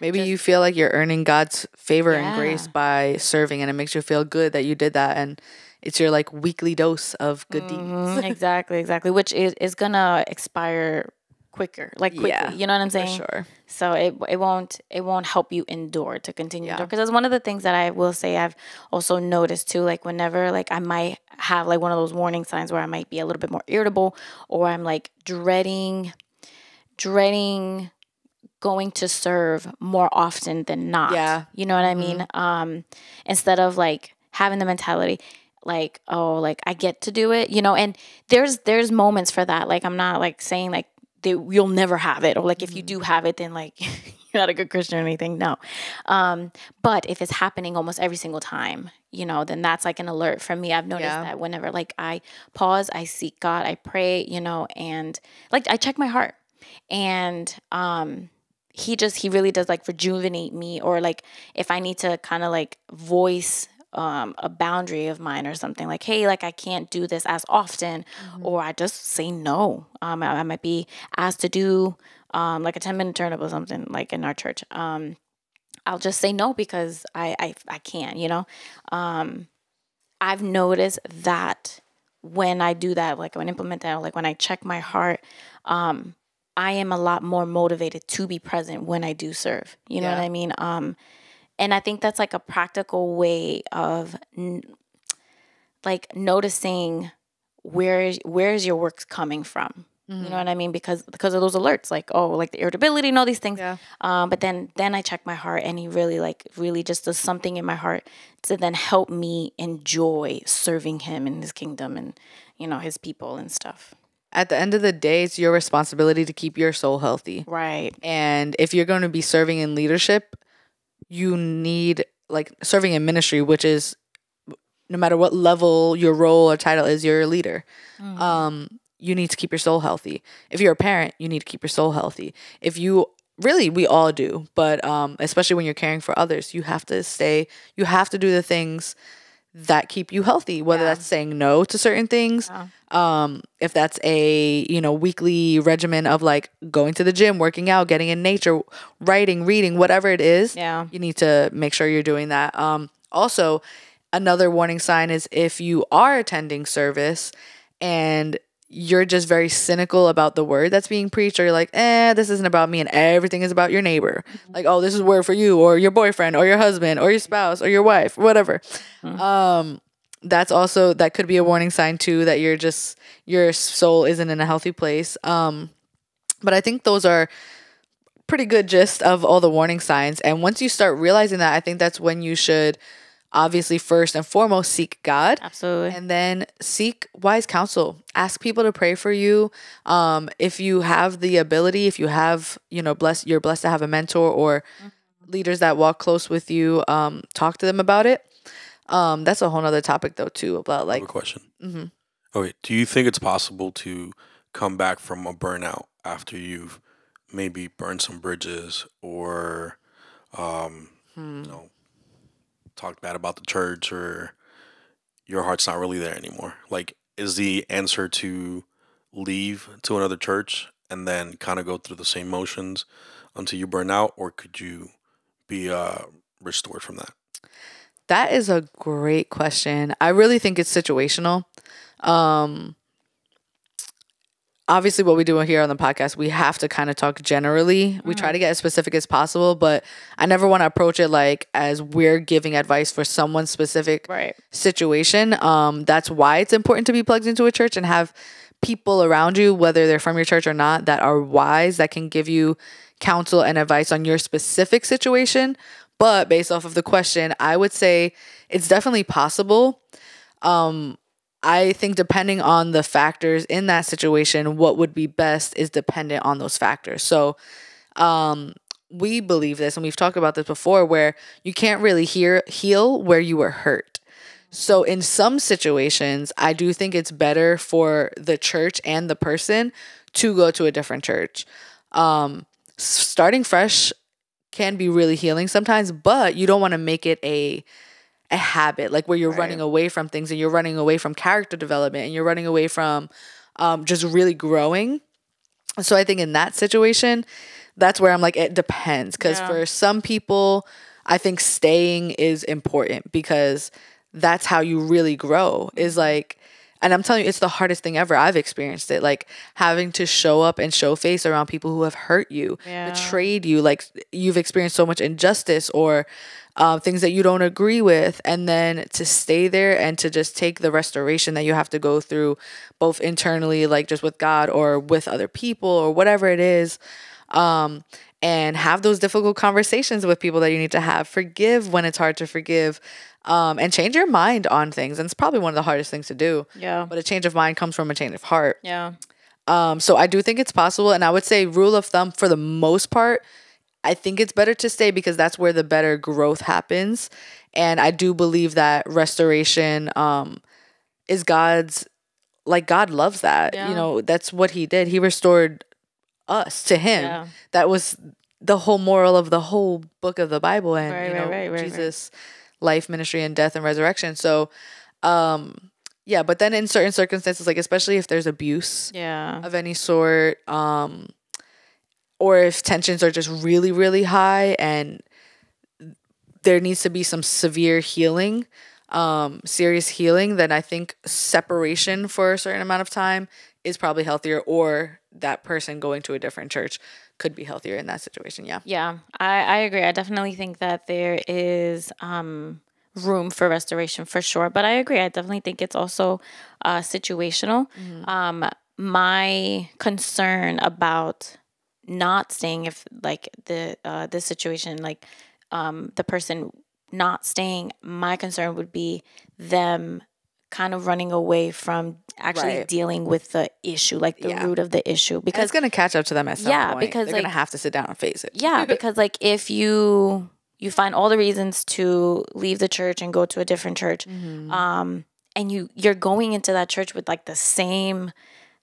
Maybe you feel like you're earning God's favor and Yeah. grace by serving, and it makes you feel good that you did that, and it's your like weekly dose of good deeds. exactly, which is gonna expire quicker, like quickly. Yeah, You know what I'm For saying? sure. So it won't help you endure to continue Yeah. because that's one of the things that I will say I've also noticed too. Like whenever like I might have like one of those warning signs where I might be a little bit more irritable, or I'm like dreading going to serve more often than not. Yeah. You know what I mean? Instead of like having the mentality like, oh, like I get to do it, you know, and there's moments for that. Like I'm not like saying like you'll never have it, or like if you do have it, then like you're not a good Christian or anything. No. But if it's happening almost every single time, you know, then that's like an alert for me. I've noticed that whenever like I pause, I seek God, I pray, you know, and like I check my heart, and he really does like rejuvenate me, or like if I need to kind of like voice a boundary of mine or something, like, hey, like I can't do this as often, or I just say no. I might be asked to do like a 10-minute turnip or something like in our church. I'll just say no because I can't, you know. I've noticed that when I do that, like when I implement that, like when I check my heart, I am a lot more motivated to be present when I do serve. You know what I mean? And I think that's like a practical way of like noticing where's your work coming from. You know what I mean? Because of those alerts, like, oh, like the irritability and all these things. Yeah. But then I check my heart, and he really just does something in my heart to then help me enjoy serving him in his kingdom and, you know, his people and stuff. At the end of the day, it's your responsibility to keep your soul healthy. Right. And if you're going to be serving in leadership, you need like serving in ministry, which is no matter what level your role or title is, you're a leader. You need to keep your soul healthy. If you're a parent, you need to keep your soul healthy. If you really, we all do, but especially when you're caring for others, you have to do the things that keep you healthy, whether that's saying no to certain things. If that's a, you know, weekly regimen of like going to the gym, working out, getting in nature, writing, reading, whatever it is, you need to make sure you're doing that. Also, another warning sign is if you are attending service and you're just very cynical about the word that's being preached, or you're like, this isn't about me and everything is about your neighbor. Like, oh, this is a word for you or your boyfriend or your husband or your spouse or your wife, whatever. That could be a warning sign too, that your soul isn't in a healthy place. But I think those are pretty good gist of all the warning signs. And once you start realizing that, I think that's when you should obviously first and foremost seek God. Absolutely. And then seek wise counsel. Ask people to pray for you. If you have the ability, if you have, you know, you're blessed to have a mentor or leaders that walk close with you, talk to them about it. That's a whole nother topic though too, about like I have a question. Okay, do you think it's possible to come back from a burnout after you've maybe burned some bridges or you know, talked bad about the church, or your heart's not really there anymore? Like, is the answer to leave to another church and then kind of go through the same motions until you burn out, or could you be restored from that? That is a great question. I really think it's situational. obviously what we do here on the podcast, we have to kind of talk generally. We try to get as specific as possible, but I never want to approach it like as we're giving advice for someone's specific situation. That's why it's important to be plugged into a church and have people around you, whether they're from your church or not, that are wise, that can give you counsel and advice on your specific situation. But based off of the question, I would say it's definitely possible. I think depending on the factors in that situation, what would be best is dependent on those factors. So we believe this, and we've talked about this before, where you can't really heal where you were hurt. So in some situations, I do think it's better for the church and the person to go to a different church. Starting fresh can be really healing sometimes, but you don't want to make it a habit, like where you're running away from things, and you're running away from character development, and you're running away from just really growing. So I think in that situation, that's where I'm like, it depends. Because for some people, I think staying is important because that's how you really grow, is like, and I'm telling you, it's the hardest thing ever. I've experienced it, like having to show up and show face around people who have hurt you, betrayed you, like you've experienced so much injustice or things that you don't agree with, and then to stay there and to just take the restoration that you have to go through, both internally, like just with God or with other people or whatever it is, and have those difficult conversations with people that you need to have. Forgive when it's hard to forgive, and change your mind on things. And it's probably one of the hardest things to do. Yeah. But a change of mind comes from a change of heart. Yeah. So I do think it's possible, and I would say rule of thumb for the most part, I think it's better to stay because that's where the better growth happens. And I do believe that restoration is God's, like God loves that. You know, that's what he did. He restored us to him. Yeah. That was the whole moral of the whole book of the Bible, and Jesus' life, ministry, and death and resurrection. So but then in certain circumstances, like especially if there's abuse of any sort, or if tensions are just really, really high and there needs to be some severe healing, serious healing, then I think separation for a certain amount of time is probably healthier, or that person going to a different church could be healthier in that situation. Yeah, I agree. I definitely think that there is room for restoration for sure. But I agree. I definitely think it's also situational. My concern about not staying, if like this situation, like the person not staying, my concern would be them kind of running away from actually dealing with the issue, like the root of the issue, because it's going to catch up to them at some point. Because they're going to have to sit down and face it. Yeah, because like if you find all the reasons to leave the church and go to a different church, and you're going into that church with like the same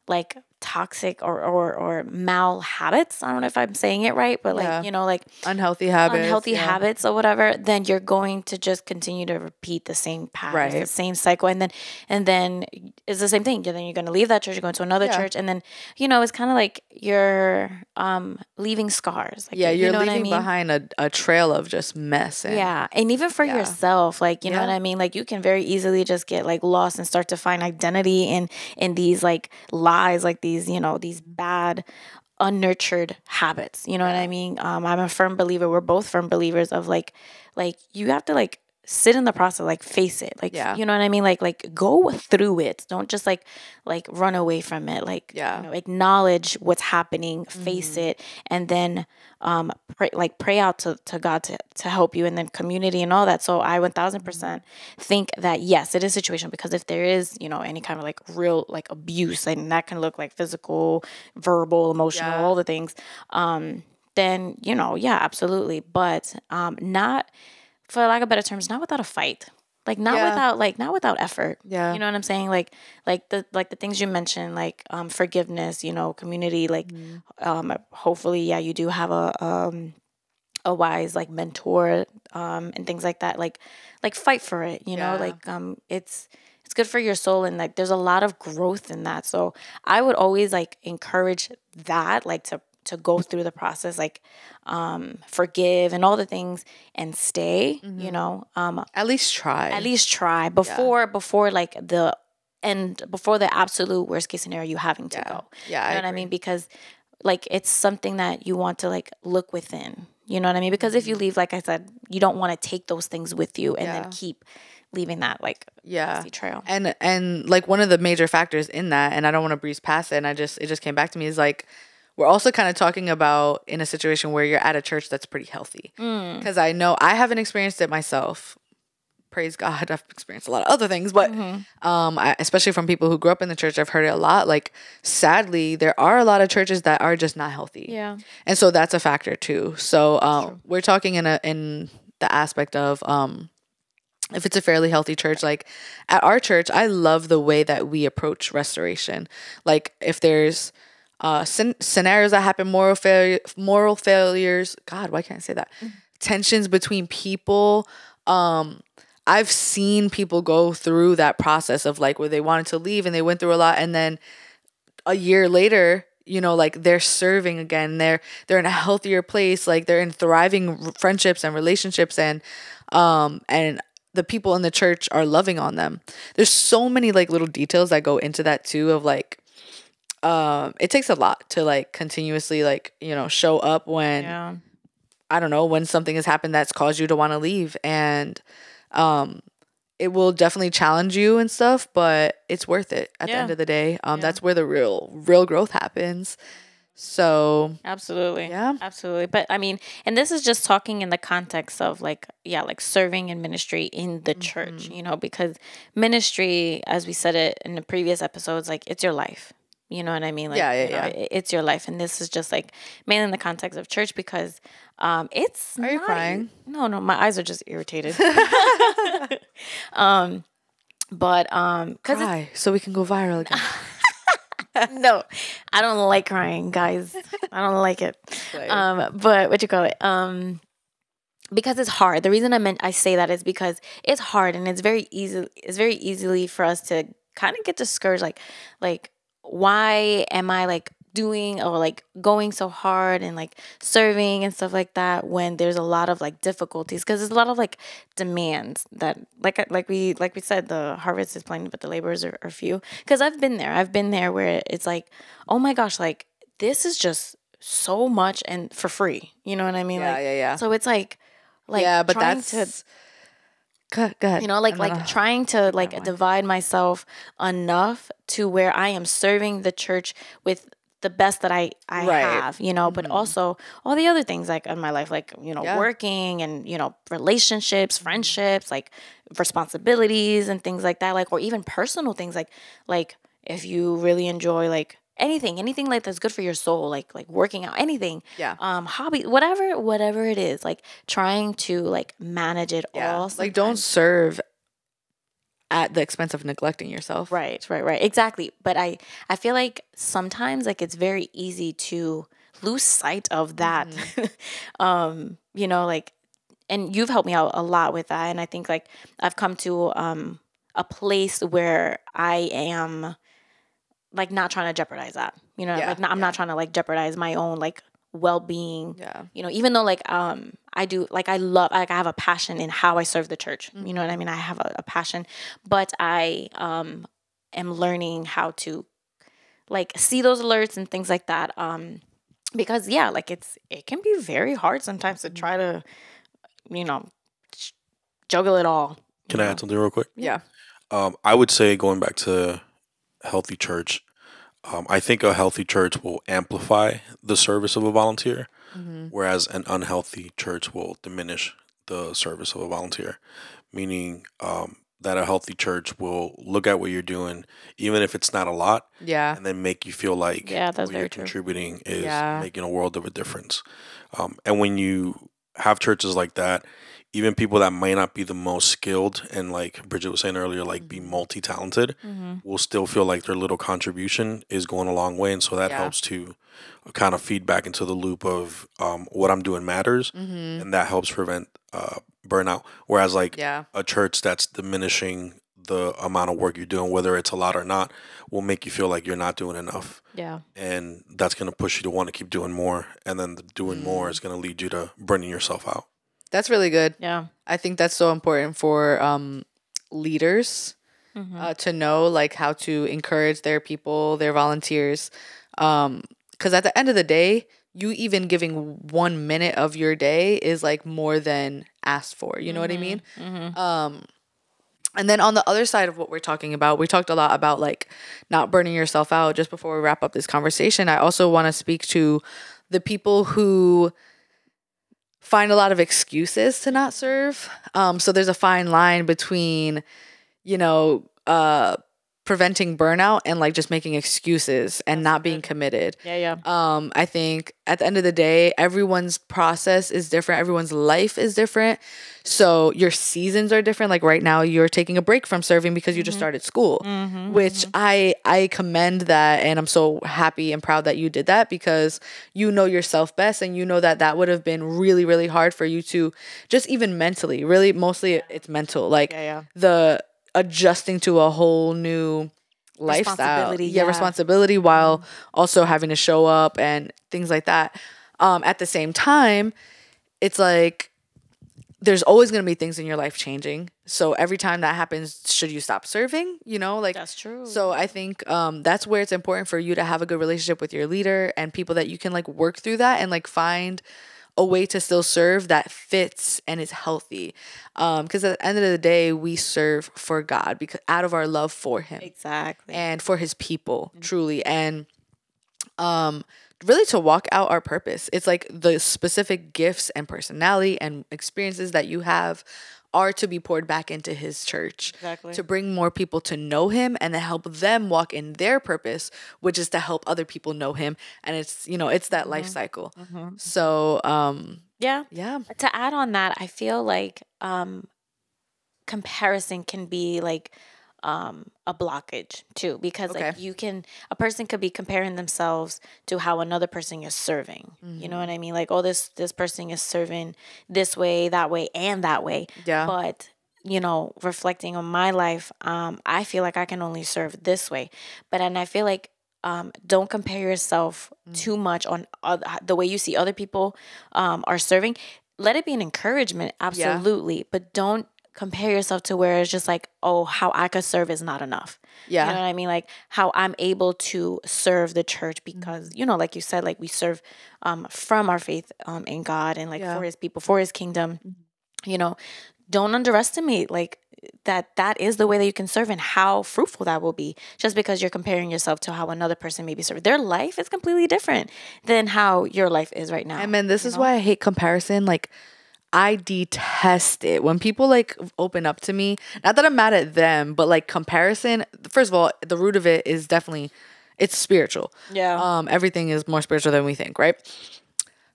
like toxic or mal habits. I don't know if I'm saying it right, but like, you know, like unhealthy habits or whatever, then you're going to just continue to repeat the same pattern, the same cycle. And then it's the same thing. Then you're going to leave that church, you're going to another church. And then, you know, it's kind of like you're leaving scars. Like, you're leaving behind a trail of just mess. And even for yourself, like, you know what I mean? Like you can very easily just get like lost and start to find identity in these like lies, like these, you know, these bad unnurtured habits, you know what I mean? I'm a firm believer, we're both firm believers of like you have to like sit in the process, like face it, like you know what I mean, like go through it, don't just like run away from it, like you know, acknowledge what's happening, face it, and then pray out to God to help you, and then community and all that. So I 1000% think that yes, it is a situation, because if there is, you know, any kind of like real like abuse, and that can look like physical, verbal, emotional, all the things, then, you know, absolutely, but not, for lack of better terms, not without a fight. Like not without effort. Yeah. You know what I'm saying? Like the things you mentioned, like forgiveness, you know, community, like hopefully, you do have a wise like mentor and things like that. Like fight for it, you know, like it's good for your soul, and like there's a lot of growth in that. So I would always like encourage that, like to go through the process, like forgive and all the things, and stay, you know, at least try before like the and before the absolute worst case scenario, you having to go. Yeah, you know what I mean? Because like it's something that you want to like look within. You know what I mean? Because if you leave, like I said, you don't want to take those things with you and then keep leaving that like nasty trail. And like one of the major factors in that, and I don't want to breeze past it, and it just came back to me, is like we're also kind of talking about in a situation where you're at a church that's pretty healthy. Because I know I haven't experienced it myself. Praise God, I've experienced a lot of other things, but especially from people who grew up in the church, I've heard it a lot. Like, sadly, there are a lot of churches that are just not healthy. Yeah, and so that's a factor too. So we're talking in the aspect of if it's a fairly healthy church. Like at our church, I love the way that we approach restoration. Like if there's scenarios that happen, moral failures. God, why can't I say that? Tensions between people. I've seen people go through that process of like where they wanted to leave and they went through a lot, and then a year later, you know, like they're serving again. They're in a healthier place. Like they're in thriving friendships and relationships, and the people in the church are loving on them. There's so many like little details that go into that too. Of like, it takes a lot to like continuously like, you know, show up when I don't know, when something has happened that's caused you to want to leave, and it will definitely challenge you and stuff, but it's worth it at the end of the day. That's where the real growth happens. So absolutely. But I mean, and this is just talking in the context of like, like serving in ministry in the church, you know, because ministry, as we said it in the previous episodes, like it's your life. You know what I mean? Like, it's your life. And this is just like mainly in the context of church because it's Are you crying? No, my eyes are just irritated. But cry so we can go viral again. No, I don't like crying, guys. I don't like it. But what you call it? Because it's hard. The reason I say that is because it's hard and it's very easily for us to kind of get discouraged. Like why am I like doing or like going so hard and like serving and stuff like that when there's a lot of like difficulties, because there's a lot of like demands that like we said, the harvest is plenty but the laborers are few. Because I've been there where it's like, oh my gosh, like this is just so much and for free, you know what I mean? So it's like but trying that's go ahead. You know, like trying to like divide myself enough to where I am serving the church with the best that I have, you know, but also all the other things like in my life, like, you know, working and, you know, relationships, friendships, like responsibilities and things like that, like, or even personal things like if you really enjoy like anything like that's good for your soul, like working out, anything, hobby, whatever it is, like trying to like manage it all. Like don't serve at the expense of neglecting yourself. Right. Exactly. But I feel like sometimes like it's very easy to lose sight of that. You know, like, and you've helped me out a lot with that. And I think like I've come to a place where I am like not trying to jeopardize that. You know, like I'm not trying to like jeopardize my own like well-being. You know, even though like I do, like I love, like I have a passion in how I serve the church. You know what I mean? I have a passion, but I am learning how to like see those alerts and things like that. Because like it can be very hard sometimes to try to, you know, juggle it all. Can I add something real quick? Yeah. I would say, going back to healthy church, I think a healthy church will amplify the service of a volunteer, whereas an unhealthy church will diminish the service of a volunteer. Meaning that a healthy church will look at what you're doing, even if it's not a lot, and then make you feel like what you're contributing is making a world of a difference. And when you have churches like that, even people that might not be the most skilled and, like Bridget was saying earlier, like be multi-talented, will still feel like their little contribution is going a long way. And so that helps to kind of feed back into the loop of what I'm doing matters. And that helps prevent burnout. Whereas like a church that's diminishing the amount of work you're doing, whether it's a lot or not, will make you feel like you're not doing enough. And that's going to push you to want to keep doing more. And then the doing more is going to lead you to burning yourself out. That's really good. Yeah. I think that's so important for leaders to know like how to encourage their people, their volunteers. Because at the end of the day, you even giving 1 minute of your day is like more than asked for. You know what I mean? And then on the other side of what we're talking about, we talked a lot about like not burning yourself out. Just before we wrap up this conversation, I also want to speak to the people who find a lot of excuses to not serve. So there's a fine line between, you know, preventing burnout and like just making excuses and not being committed. Yeah. I think at the end of the day, everyone's process is different. Everyone's life is different. So your seasons are different. Like right now you're taking a break from serving because you just started school, which I commend that. And I'm so happy and proud that you did that because you know yourself best. And you know that that would have been really, really hard for you to just even mentally, really, mostly it's mental, like the adjusting to a whole new lifestyle, responsibility while also having to show up and things like that. At the same time, it's like there's always going to be things in your life changing. So every time that happens, should you stop serving? You know, like that's true. So I think that's where it's important for you to have a good relationship with your leader and people that you can like work through that and like find a way to still serve that fits and is healthy. Because at the end of the day, we serve for God because out of our love for him. Exactly. And for his people, truly. And really to walk out our purpose. It's like the specific gifts and personality and experiences that you have are to be poured back into his church. Exactly. To bring more people to know him and to help them walk in their purpose, which is to help other people know him. And it's, you know, it's that life cycle. So, yeah. To add on that, I feel like comparison can be like a blockage too, because like a person could be comparing themselves to how another person is serving. You know what I mean? Like, oh, this person is serving this way, that way, and that way. Yeah. But you know, reflecting on my life, I feel like I can only serve this way. And I feel like don't compare yourself too much on the way you see other people are serving. Let it be an encouragement, absolutely, but don't compare yourself to where it's just like, oh, how I could serve is not enough. Yeah. You know what I mean? Like how I'm able to serve the church because, you know, like you said, like we serve from our faith in God and like for his people, for his kingdom. You know, don't underestimate like that is the way that you can serve and how fruitful that will be just because you're comparing yourself to how another person may be serving. Their life is completely different than how your life is right now. And man, this is why I hate comparison. Like, I detest it when people like open up to me. Not that I'm mad at them, but like comparison. First of all, the root of it is definitely it's spiritual. Yeah. Everything is more spiritual than we think, right?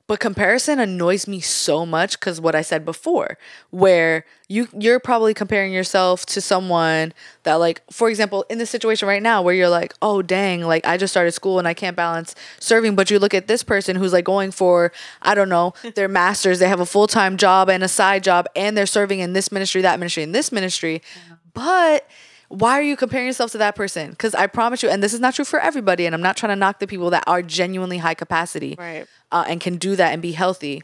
But comparison annoys me so much because what I said before, where you're probably comparing yourself to someone that like, for example, in this situation right now where you're like, oh, dang, like I just started school and I can't balance serving. But you look at this person who's like going for, I don't know, their master's. They have a full-time job and a side job and they're serving in this ministry, that ministry, and this ministry. But why are you comparing yourself to that person? Because I promise you, and this is not true for everybody, and I'm not trying to knock the people that are genuinely high capacity and can do that and be healthy.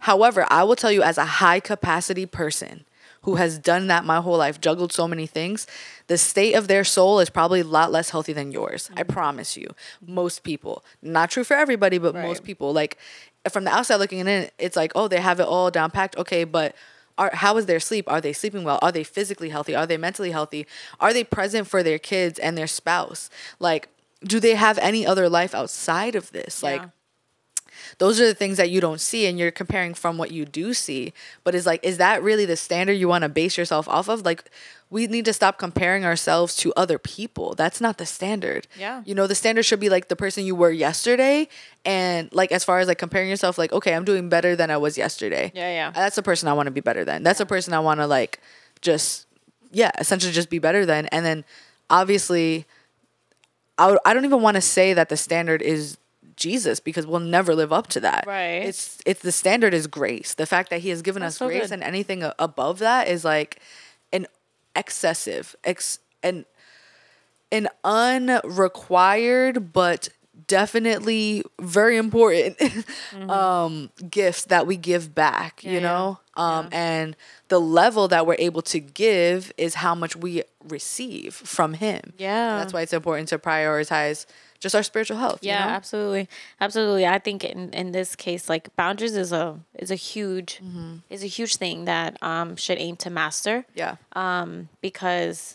However, I will tell you as a high capacity person who has done that my whole life, juggled so many things, the state of their soul is probably a lot less healthy than yours. I promise you. Most people. Not true for everybody, but most people. Like from the outside looking in, it's like, oh, they have it all down packed. Okay, but how is their sleep? Are they sleeping well? Are they physically healthy? Are they mentally healthy? Are they present for their kids and their spouse? Like, do they have any other life outside of this? Like, those are the things that you don't see and you're comparing from what you do see. But it's like, is that really the standard you want to base yourself off of? Like, we need to stop comparing ourselves to other people. That's not the standard. Yeah. You know, the standard should be like the person you were yesterday. And like, as far as like comparing yourself, like, okay, I'm doing better than I was yesterday. Yeah. That's the person I want to be better than. That's the person I want to like, just, essentially just be better than. And then obviously, I don't even want to say that the standard is Jesus because we'll never live up to that. Right. It's the standard is grace. The fact that he has given us grace and anything above that is like an excessive an unrequired but definitely very important gifts that we give back, you know? And the level that we're able to give is how much we receive from him. Yeah. And that's why it's important to prioritize just our spiritual health. Yeah, you know? absolutely. I think in this case, like boundaries is a huge thing that should aim to master. Yeah. Because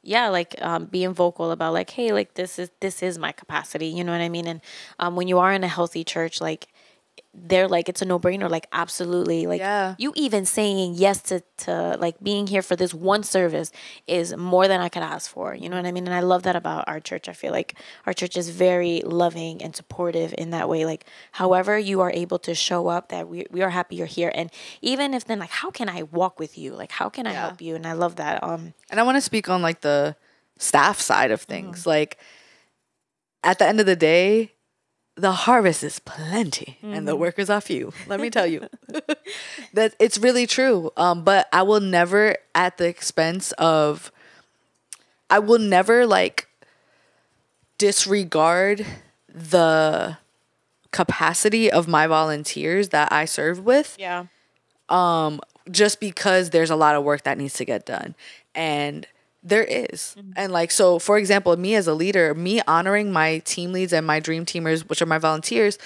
like being vocal about like, hey, like this is my capacity. You know what I mean? And when you are in a healthy church, like they're like, it's a no-brainer, like absolutely, like you even saying yes to like being here for this one service is more than I could ask for, you know what I mean? And I love that about our church. I feel like our church is very loving and supportive in that way. Like however you are able to show up, that we are happy you're here. And even if then, like, how can I walk with you? Like how can I help you? And I love that. And I want to speak on like the staff side of things. Like at the end of the day, the harvest is plenty and the workers are few. Let me tell you that it's really true. But I will never at the expense of, I will never like disregard the capacity of my volunteers that I serve with. Yeah. Just because there's a lot of work that needs to get done. And there is. And like, so for example, me as a leader, me honoring my team leads and my dream teamers, which are my volunteers,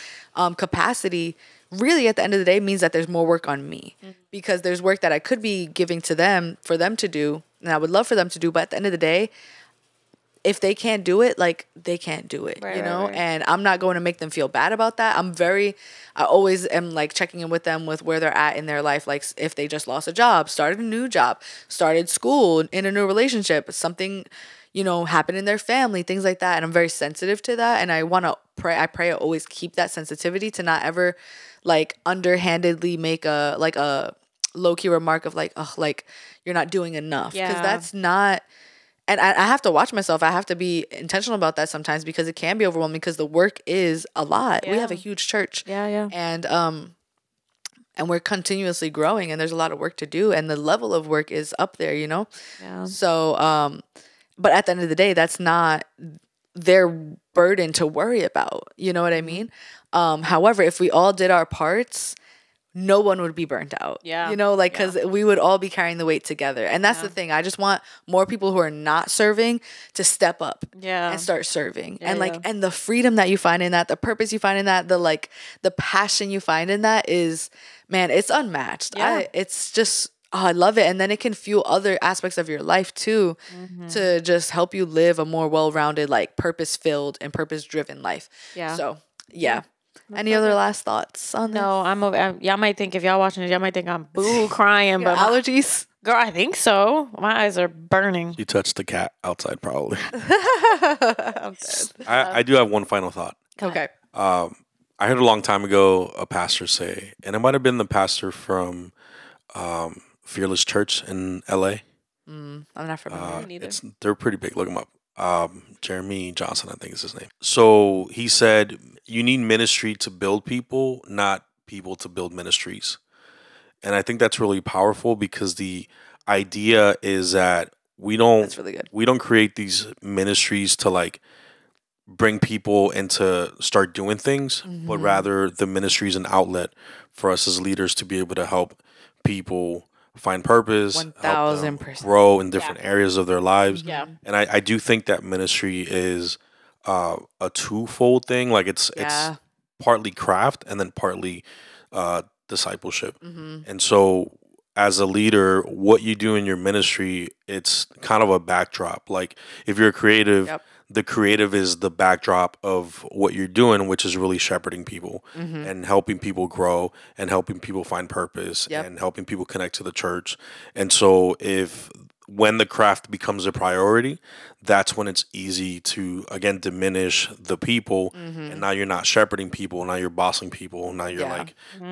capacity really at the end of the day means that there's more work on me because there's work that I could be giving to them for them to do. And I would love for them to do. But at the end of the day, if they can't do it, like they can't do it, you know? Right. And I'm not going to make them feel bad about that. I always am like checking in with them with where they're at in their life. Like if they just lost a job, started a new job, started school, in a new relationship, something, you know, happened in their family, things like that. And I'm very sensitive to that. And I pray I always keep that sensitivity to not ever like underhandedly make a low key remark of like, oh, like you're not doing enough. Because that's not. And I have to watch myself. I have to be intentional about that sometimes because it can be overwhelming because the work is a lot. Yeah. We have a huge church. Yeah. And we're continuously growing and there's a lot of work to do and the level of work is up there, you know? Yeah. So, but at the end of the day, that's not their burden to worry about. You know what I mean? However, if we all did our parts, no one would be burnt out. Yeah. You know, like, because we would all be carrying the weight together. And that's the thing. I just want more people who are not serving to step up and start serving. And and the freedom that you find in that, the purpose you find in that, the passion you find in that is, man, it's unmatched. Yeah. It's just, I love it. And then it can fuel other aspects of your life too, to just help you live a more well-rounded, like purpose-filled and purpose-driven life. Yeah. So, yeah. Any other last thoughts on that? No, I'm over. Y'all might think, if y'all watching this, y'all might think I'm boo crying, but allergies. Girl, I think so. My eyes are burning. You touched the cat outside, probably. I'm dead. I do have one final thought. Okay. I heard a long time ago a pastor say, and it might have been the pastor from Fearless Church in LA. I'm not familiar either. They're pretty big. Look them up. Jeremy Johnson, I think is his name. So he said, you need ministry to build people, not people to build ministries. And I think that's really powerful because the idea is that we don't create these ministries to like bring people and to start doing things, but rather the ministry is an outlet for us as leaders to be able to help people find purpose, 1,000% grow in different areas of their lives. Yeah. And I do think that ministry is a twofold thing. Like it's partly craft and then partly discipleship. And so as a leader, what you do in your ministry, it's kind of a backdrop. Like if you're a creative, the creative is the backdrop of what you're doing, which is really shepherding people and helping people grow and helping people find purpose and helping people connect to the church. And so when the craft becomes a priority, that's when it's easy to, again, diminish the people. And now you're not shepherding people. Now you're bossing people. Now you're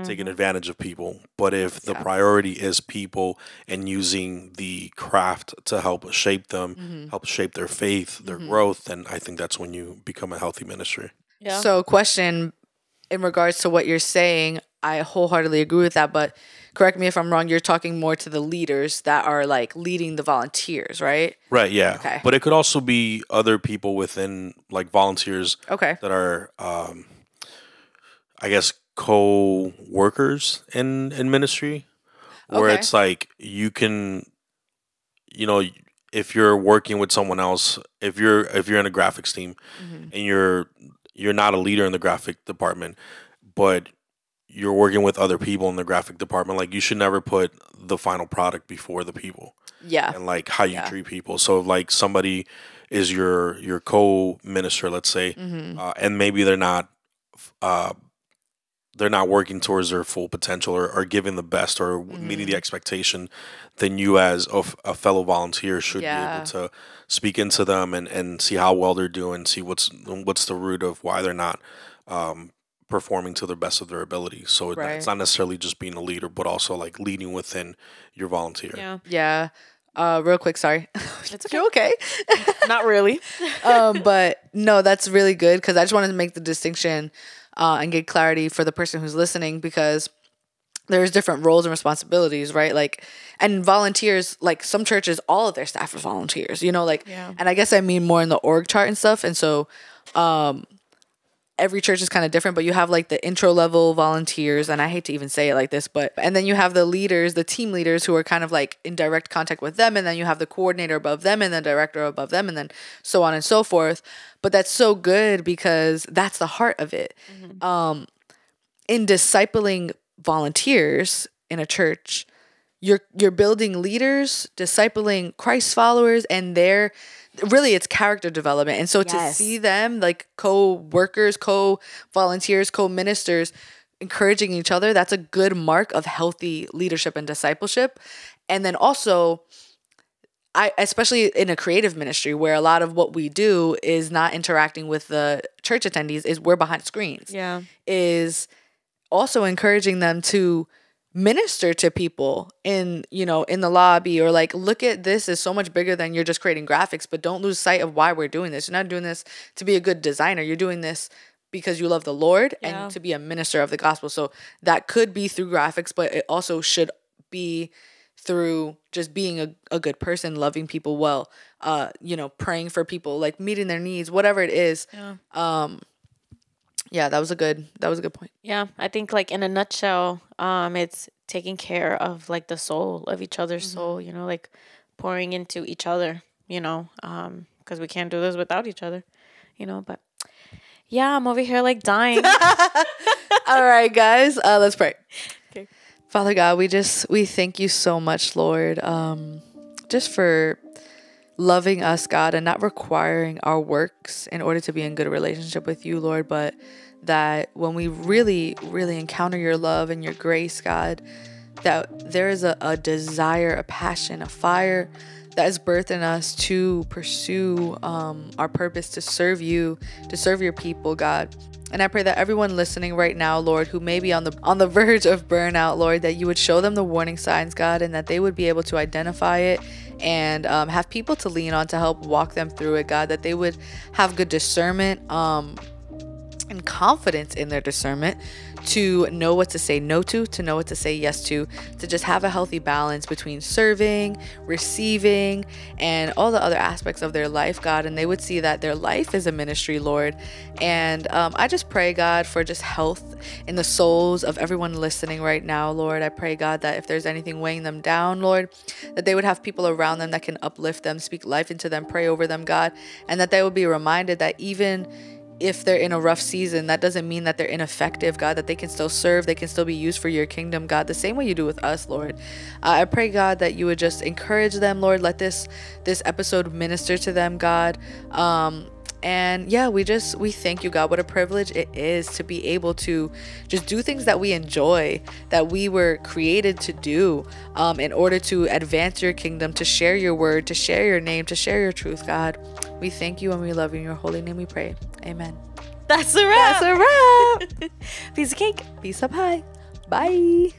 taking advantage of people. But if the priority is people and using the craft to help shape them, help shape their faith, their growth, then I think that's when you become a healthy ministry. Yeah. So question in regards to what you're saying, I wholeheartedly agree with that. But correct me if I'm wrong, you're talking more to the leaders that are like leading the volunteers, right? Right, yeah. Okay. But it could also be other people within, like, volunteers Okay. that are, I guess, co-workers in ministry, where Okay. it's like you can, you know, if you're working with someone else, if you're in a graphics team and you're not a leader in the graphic department, but you're working with other people in the graphic department, like, you should never put the final product before the people. Yeah. And like how you treat people. So like somebody is your co-minister, let's say, and maybe they're not working towards their full potential or giving the best or meeting the expectation, then you as a fellow volunteer should be able to speak into them and see how well they're doing, see what's the root of why they're not performing to the best of their ability. So it's not necessarily just being a leader, but also like leading within your volunteer. Yeah. Real quick, sorry. It's okay. You okay? Not really. But no, that's really good because I just wanted to make the distinction and get clarity for the person who's listening, because there's different roles and responsibilities, right? Like, and volunteers, like some churches, all of their staff are volunteers, you know, like, and I guess I mean more in the org chart and stuff. And so, every church is kind of different, but you have like the intro level volunteers, and I hate to even say it like this, and then you have the leaders, the team leaders who are kind of like in direct contact with them, and then you have the coordinator above them and the director above them, and then so on and so forth. But that's so good because that's the heart of it. In discipling volunteers in a church, you're building leaders, discipling Christ followers, and really it's character development. And so to see them like co-workers, co-volunteers, co-ministers encouraging each other, that's a good mark of healthy leadership and discipleship. And then also, especially in a creative ministry where a lot of what we do is not interacting with the church attendees, is we're behind screens. Is also encouraging them to minister to people in the lobby, or like, look at this is so much bigger than you're just creating graphics, but don't lose sight of why we're doing this. You're not doing this to be a good designer. You're doing this because you love the Lord and to be a minister of the gospel. So that could be through graphics, but it also should be through just being a good person, loving people well, praying for people, like meeting their needs, whatever it is. Yeah, that was a good point. Yeah, I think like in a nutshell, it's taking care of like the soul of each other's soul, like pouring into each other, because we can't do this without each other, but yeah, I'm over here like dying. All right, guys, let's pray. Okay. Father God, we thank you so much, Lord, just for loving us, God, and not requiring our works in order to be in good relationship with you, Lord, but that when we really, really encounter your love and your grace, God, that there is a desire, a passion, a fire that is birthed in us to pursue our purpose, to serve you, to serve your people, God. And I pray that everyone listening right now, Lord, who may be on the verge of burnout, Lord, that you would show them the warning signs, God, and that they would be able to identify it and have people to lean on to help walk them through it, God, that they would have good discernment and confidence in their discernment to know what to say no to know what to say yes to just have a healthy balance between serving, receiving, and all the other aspects of their life, God, and they would see that their life is a ministry, Lord. And I just pray, God, for just health in the souls of everyone listening right now, Lord. I pray, God, that if there's anything weighing them down, Lord, that they would have people around them that can uplift them, speak life into them, pray over them, God, and that they would be reminded that even if they're in a rough season, that doesn't mean that they're ineffective, God, that they can still serve, they can still be used for your kingdom, God, the same way you do with us, Lord. I pray, God, that you would just encourage them, Lord. Let this episode minister to them, God. And yeah, we thank you, God. What a privilege it is to be able to just do things that we enjoy, that we were created to do in order to advance your kingdom, to share your word, to share your name, to share your truth, God. We thank you and we love you. In your holy name we pray. Amen. That's a wrap. That's a wrap. Piece of cake. Piece of pie. Bye.